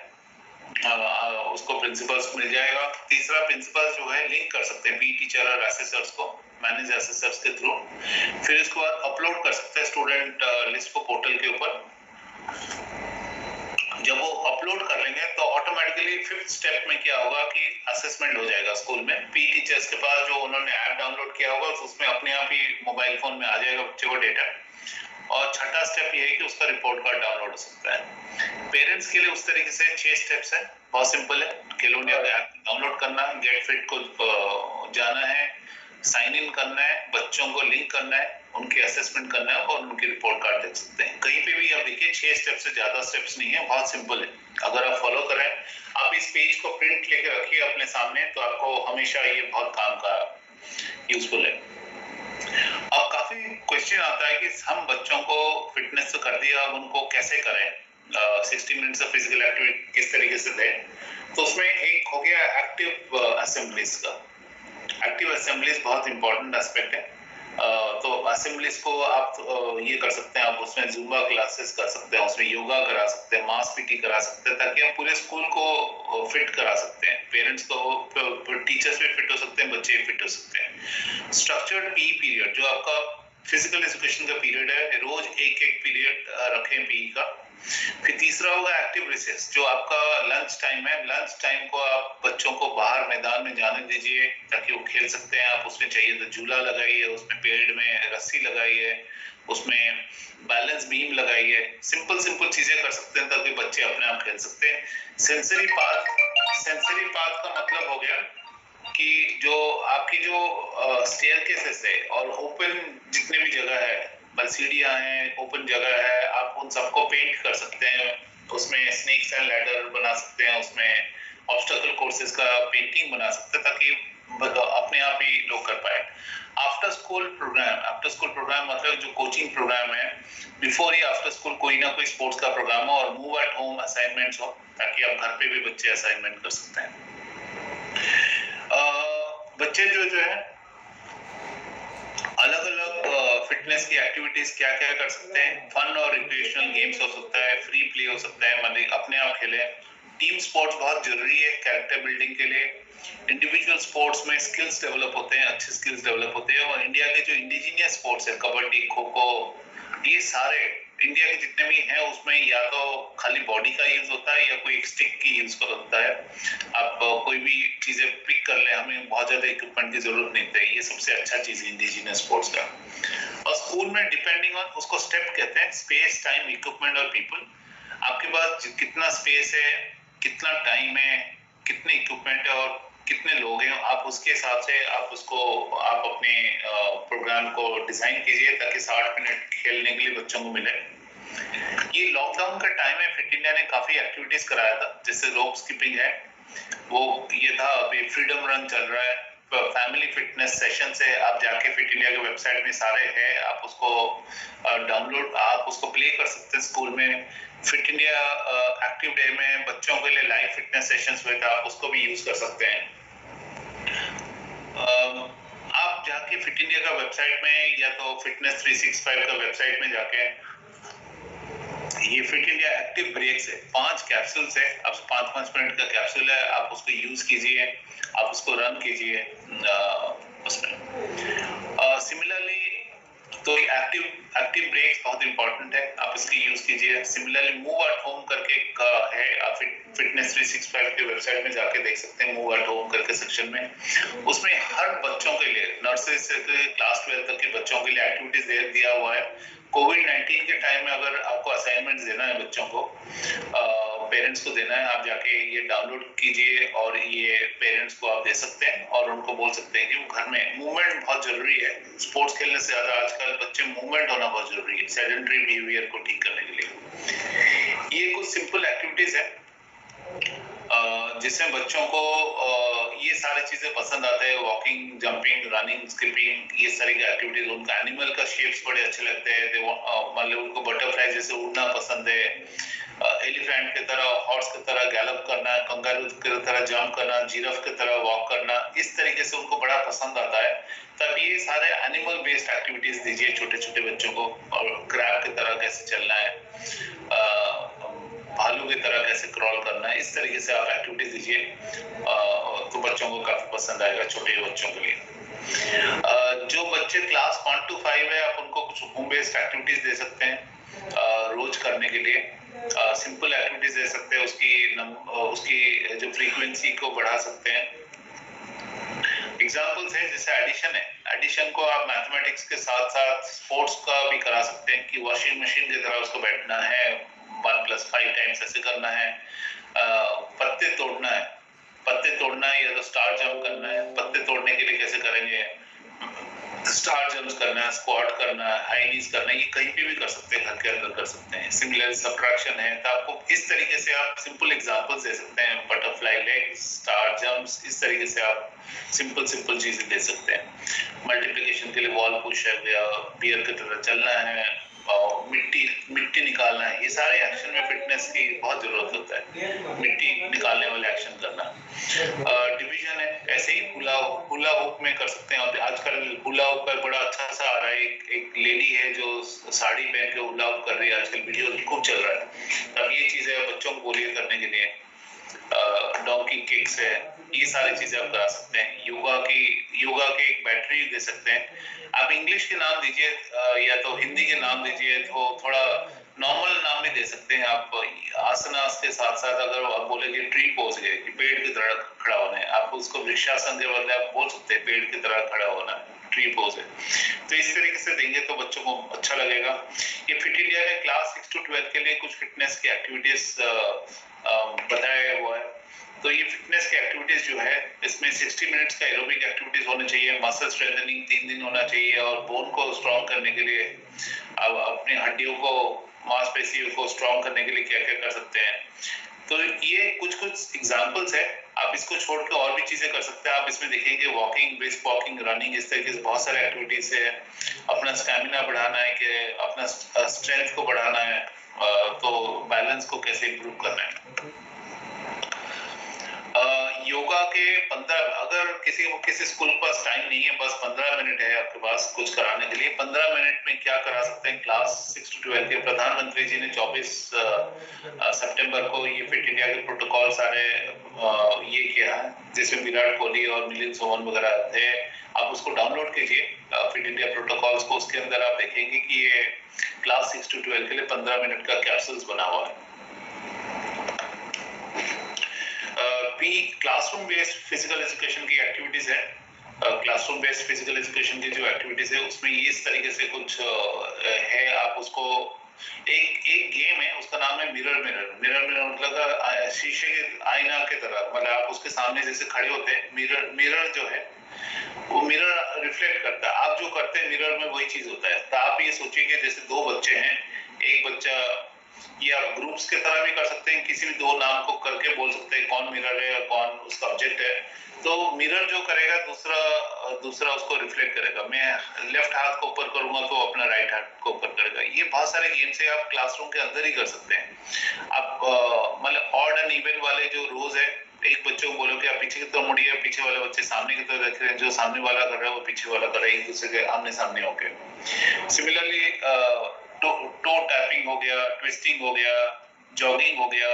उसको प्रिंसिपल्स को मिल जाएगा। तीसरा, प्रिंसिपल्स जो है लिंक कर सकते हैं पी टीचर और एसेसर्स को, मैनेज एसेसर्स के थ्रू। फिर इसके बाद अपलोड कर सकते हैं स्टूडेंट लिस्ट को पोर्टल के ऊपर। जब वो अपलोड कर लेंगे तो ऑटोमेटिकली 5th स्टेप में क्या होगा कि असेसमेंट हो जाएगा स्कूल में। पी टीचर्स के पास जो उन्होंने ऐप डाउनलोड किया होगा उसमें अपने आप ही मोबाइल फोन में आ जाएगा बच्चे को डेटा। और छठा स्टेप ये है कि उसका रिपोर्ट कार्ड डाउनलोड हो सकता है। पेरेंट्स के लिए उस तरीके से 6 स्टेप्स है, बहुत सिंपल है। खेलो इंडिया का ऐप डाउनलोड करना, गेट फिट को जाना है, साइन इन करना है, बच्चों को लिंक करना है, उनकी असेसमेंट करना है और उनकी रिपोर्ट कार्ड देख सकते हैं। कहीं पे भी आप देखिए 6 स्टेप से ज्यादा स्टेप्स नहीं है, बहुत सिंपल है। अगर आप फॉलो करें, आप इस पेज को प्रिंट लेके रखिए अपने सामने, तो आपको हमेशा ये बहुत काम का यूजफुल है। अब काफी क्वेश्चन आता है कि हम बच्चों को फिटनेस तो कर दिया, अब उनको कैसे करें, 60 मिनट्स ऑफ फिजिकल एक्टिविटी किस तरीके से दें। तो उसमें एक हो गया एक्टिव असेंबलीज का। एक्टिव असेंबलीज बहुत इंपॉर्टेंट एस्पेक्ट है। तो असेंबलीज को आप ये कर सकते हैं, आप उसमें जुम्बा क्लासेस कर सकते हैं, उसमें योगा करा सकते हैं, मास पीटी करा सकते हैं, ताकि आप पूरे स्कूल को फिट करा सकते हैं। पेरेंट्स को, टीचर्स भी फिट हो सकते हैं, बच्चे भी फिट हो सकते हैं। स्ट्रक्चर्ड पी पीरियड, जो आपका फिजिकल एजुकेशन का पीरियड है, रोज एक पीरियड रखें पी का। फिर तीसरा होगा एक्टिव रिसेस, जो आपका लंच टाइम है। लंच टाइम को आप बच्चों को बाहर मैदान में जाने दीजिए ताकि वो खेल सकते हैं। आप उसमें चाहिए तो झूला लगाइए, उसमें पेड़ में रस्सी लगाइए, उसमें बैलेंस बीम लगाइए। सिंपल चीजें कर सकते हैं ताकि बच्चे अपने आप खेल सकते हैं। सेंसरी पाथ का मतलब हो गया कि जो आपकी जो स्टेयरकेसेस है और ओपन जितने भी जगह है, सीढ़ियां हैं, ओपन जगह है, आप उन सबको पेंट कर सकते हैं। उसमें स्नेक्स एंड लैडर बना सकते हैं, उसमें ऑब्स्टेकल कोर्सेज का पेंटिंग बना सकते हैं ताकि अपने आप ही लोग कर पाए। आफ्टर स्कूल प्रोग्राम मतलब जो कोचिंग प्रोग्राम है, बिफोर या आफ्टर स्कूल कोई ना कोई स्पोर्ट्स का प्रोग्राम हो, और मूव एट होम असाइनमेंट्स हो, ताकि आप घर पे भी बच्चे असाइनमेंट कर सकते हैं। बच्चे जो है अलग अलग फिटनेस की एक्टिविटीज क्या क्या कर सकते हैं। फन और रिक्रिएशनल गेम्स हो सकता है, फ्री प्ले हो सकता है, मतलब अपने आप खेले। टीम स्पोर्ट्स बहुत जरूरी है कैरेक्टर बिल्डिंग के लिए। इंडिविजुअल स्पोर्ट्स में स्किल्स डेवलप होते हैं, अच्छे स्किल्स डेवलप होते हैं। और इंडिया के जो इंडिजीनियस स्पोर्ट्स है, कबड्डी, खो खो, ये सारे इंडिया के जितने भी हैं उसमें या तो खाली बॉडी का यूज होता है या कोई एक स्टिक की यूज होता है। आप कोई भी चीजें पिक कर ले, हमें बहुत ज्यादा इक्विपमेंट की जरूरत नहीं है। ये सबसे अच्छा चीज है इंडिजिनियस स्पोर्ट्स का। और स्कूल में डिपेंडिंग ऑन, उसको स्टेप कहते हैं, स्पेस, टाइम, इक्विपमेंट और पीपल। आपके पास कितना स्पेस है, कितना टाइम है, कितने इक्विपमेंट है और कितने लोग हैं, आप उसके हिसाब से आप अपने प्रोग्राम को डिजाइन कीजिए ताकि 60 मिनट खेलने के लिए बच्चों को मिले। ये लॉकडाउन का टाइम है, फिट इंडिया ने काफी एक्टिविटीज कराया था, जैसे रोप स्किपिंग है, वो ये था। अभी फ्रीडम रन चल रहा है, फैमिली फिटनेस सेशन है। आप जाके फिट इंडिया के वेबसाइट में सारे हैं, आप उसको डाउनलोड, आप उसको प्ले कर सकते हैं स्कूल में। फिट इंडिया एक्टिव डे में बच्चों के लिए लाइव फिटनेस सेशंस हुए थे, आप उसको भी यूज कर सकते हैं। आप जाके फिट इंडिया का वेबसाइट में या तो फिटनेस 365 का वेबसाइट में जाके ये फिट इंडिया एक्टिव ब्रेक्स है, 5 कैप्सूल्स है, अब 5-5 मिनट का कैप्सूल है, आप उसको यूज कीजिए, आप उसको रन कीजिए उसमें। सिमिलरली तो एक्टिव ब्रेक्स बहुत इंपॉर्टेंट है, आप इसकी यूज कीजिए। सिमिलरली मूव एट होम करके का है, आप फिटनेस 365 के वेबसाइट में जाके देख सकते हैं, मूव एट होम करके सेक्शन में। उसमें हर बच्चों के लिए, नर्सरी से क्लास 12 तक के बच्चों के लिए एक्टिविटीज दिया हुआ है। कोविड-19 के टाइम में अगर आपको असाइनमेंट्स देना है बच्चों को, पेरेंट्स को देना है, आप जाके ये डाउनलोड कीजिए और ये पेरेंट्स को आप दे सकते हैं और उनको बोल सकते हैं कि वो घर में मूवमेंट बहुत जरूरी है। स्पोर्ट्स खेलने से ज्यादा आजकल बच्चे मूवमेंट होना बहुत जरूरी है, सेडेंटरी बिहेवियर को ठीक करने के लिए। ये कुछ सिंपल एक्टिविटीज है जिसमें बच्चों को ये सारी चीजें पसंद आते हैं, वॉकिंग, जंपिंग, रनिंग, स्किपिंग, ये सारी एक्टिविटीज। उनको एनिमल का शेप्स बड़े अच्छे लगते हैं, मतलब उनको बटरफ्लाई जैसे उड़ना पसंद है, एलिफेंट की तरह, हॉर्स की तरह गैलप करना, कंगारू की तरह जंप करना, जिराफ की तरह वॉक करना, इस तरीके से उनको बड़ा पसंद आता है। तब ये सारे एनिमल बेस्ड एक्टिविटीज दीजिए छोटे छोटे बच्चों को, और क्रैब की तरह कैसे चलना है, भालू की तरह कैसे क्रॉल करना है, इस तरीके से आप एक्टिविटीज दीजिए तो बच्चों को काफी पसंद आएगा, छोटे बच्चों के लिए। जो बच्चे क्लास 1 to 5 है, आप उनको कुछ होम बेस्ड एक्टिविटीज दे सकते हैं रोज करने के लिए। सिंपल एक्टिविटीज दे सकते हैं, उसकी जो फ्रीक्वेंसी को बढ़ा सकते हैं। एग्जाम्पल्स है जैसे एडिशन है, एडिशन को आप मैथमेटिक्स के साथ साथ स्पोर्ट्स का भी करा सकते हैं कि वॉशिंग मशीन की तरह उसको बैठना है, 1 + 5 टाइम्स ऐसे करना है। पत्ते तोड़ना है या तो स्टार जंप करना है। पत्ते तोड़ने के लिए कैसे करेंगे, स्टार जंप्स करना है, स्क्वाट करना है, हाई नीज करना है, ये कहीं पे भी कर सकते हैं, घर के अंदर कर सकते हैं। सिमिलरली सब्ट्रैक्शन है, तो आपको इस तरीके से आप सिंपल एग्जांपल्स दे सकते हैं, बटरफ्लाई लेग्स, स्टार जंप्स, इस तरीके से आप सिंपल चीजें दे सकते हैं। मल्टीप्लिकेशन के लिए वॉल पुश है या बियर की तरह चलना है, और मिट्टी निकालना है, ये सारे एक्शन में फिटनेस की बहुत जरूरत होता है, मिट्टी निकालने वाले एक्शन करना। डिवीजन है, ऐसे ही हुला हुप में कर सकते हैं। और आजकल हुला हुप का बड़ा अच्छा सा आ रहा है, एक लेडी है जो साड़ी पहन के हुला हुप कर रही है, आजकल वीडियो खूब चल रहा है। अब ये चीजें बच्चों को बोलिए करने के लिए। डॉन्की किक्स है, ये सारी चीजें आप करा सकते हैं। योगा के एक बैटरी दे सकते हैं। आप इंग्लिश के नाम दीजिए या तो हिंदी के नाम दीजिए, तो थोड़ा नॉर्मल नाम भी दे सकते हैं आप। आसनास के साथ साथ अगर आप बोलेंगे ट्री पोज है कि पेड़ की तरह खड़ा होना है, आप उसको वृक्षासन के बदले आप बोल सकते हैं पेड़ की तरह खड़ा होना है, ट्री पोज है। तो इस तरीके से देंगे तो बच्चों को अच्छा लगेगा। ये फिट इंडिया ने क्लास 6 to 12 के लिए कुछ फिटनेस की एक्टिविटीज बताया हुआ है। तो ये फिटनेस की एक्टिविटीज जो है, इसमें 60 मिनट्स का एरोबिक एक्टिविटीज होने चाहिए, मसल स्ट्रेंथनिंग 3 दिन होना चाहिए, और बोन को स्ट्रॉन्ग करने के लिए, अब अपनी हड्डियों को, मांसपेशियों को स्ट्रॉन्ग करने के लिए क्या क्या कर सकते हैं। तो ये कुछ एग्जांपल्स है, आप इसको छोड़ के और भी चीजें कर सकते हैं। आप इसमें देखेंगे वॉकिंग, ब्रिस्क वॉकिंग, रनिंग, इस तरीके से बहुत सारे एक्टिविटीज है। अपना स्टैमिना बढ़ाना है, कि अपना स्ट्रेंथ को बढ़ाना है, तो बैलेंस को कैसे इंप्रूव करना है। योगा के 15, अगर किसी स्कूल के पास टाइम नहीं है, बस 15 मिनट है आपके पास कुछ कराने के लिए, 15 मिनट में क्या करा सकते हैं। क्लास 6 to 12 के प्रधानमंत्री जी ने 24 सितंबर को ये फिट इंडिया के प्रोटोकॉल सारे ये किया है, जिसमें विराट कोहली और मिलिंद सोमन वगैरह थे। आप उसको डाउनलोड कीजिए फिट इंडिया प्रोटोकॉल्स को, उसके अंदर आप देखेंगे कि ये क्लास 6 to 12 के लिए 15 मिनट का कैप्सूल्स बना हुआ है। क्लासरूम बेस्ड फिजिकल एजुकेशन की एक्टिविटीज है। क्लासरूम बेस्ड फिजिकल एजुकेशन की जो एक्टिविटीज है, उसमें ये इस तरीके से कुछ है। आप उसको एक गेम है, उसका नाम है मिरर मतलब शीशे के आईना के तरह, मतलब आप उसके सामने जैसे खड़े होते हैं, मिरर जो है वो मिरर रिफ्लेक्ट करता है, आप जो करते हैं मिरर में वही चीज होता है। तो आप ये सोचिए कि जैसे 2 बच्चे हैं, एक बच्चा, या ग्रुप्स के तरह भी कर सकते हैं, किसी भी 2 नाम को करके बोल सकते हैं कौन मिरर है और कौन उसका ऑब्जेक्ट है। तो मिरर जो करेगा, दूसरा उसको रिफ्लेक्ट करेगा। मैं लेफ्ट हाथ को ऊपर करूंगा तो अपना राइट हाथ को ऊपर करेगा। ये बहुत सारे गेम्स है, आप क्लासरूम के अंदर ही कर सकते हैं। आप मतलब ऑड एंड इवन वाले जो रोज है एक बच्चों को बोलो कि आप पीछे की तरफ मुड़िए, पीछे वाले बच्चे सामने की तरफ देख रहे हैं, जो सामने वाला कर रहा है वो पीछे वाला कर रहा है, एक दूसरे के आमने सामने होके। सिमिलरली टो टैपिंग हो गया, ट्विस्टिंग हो गया, जॉगिंग हो गया,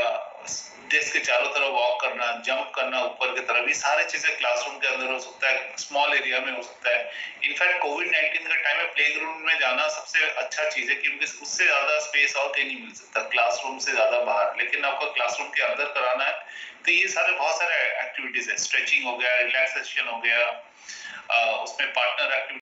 डेस्क के चारों तरफ वॉक करना, जंप करना ऊपर की तरफ, ये सारी चीजें क्लासरूम के अंदर हो सकता है, स्मॉल एरिया में हो सकता है। इनफैक्ट कोविड-19 के टाइम में प्लेग्राउंड में जाना सबसे अच्छा चीज है, क्योंकि उससे ज्यादा स्पेस और कहीं नहीं मिल सकता, क्लासरूम से ज्यादा बाहर। लेकिन आपको क्लासरूम के अंदर कराना है तो ये सारे बहुत सारे एक्टिविटीज है, स्ट्रेचिंग हो गया, रिलैक्सेशन हो गया, उसमें पार्टनर एक्टिविटी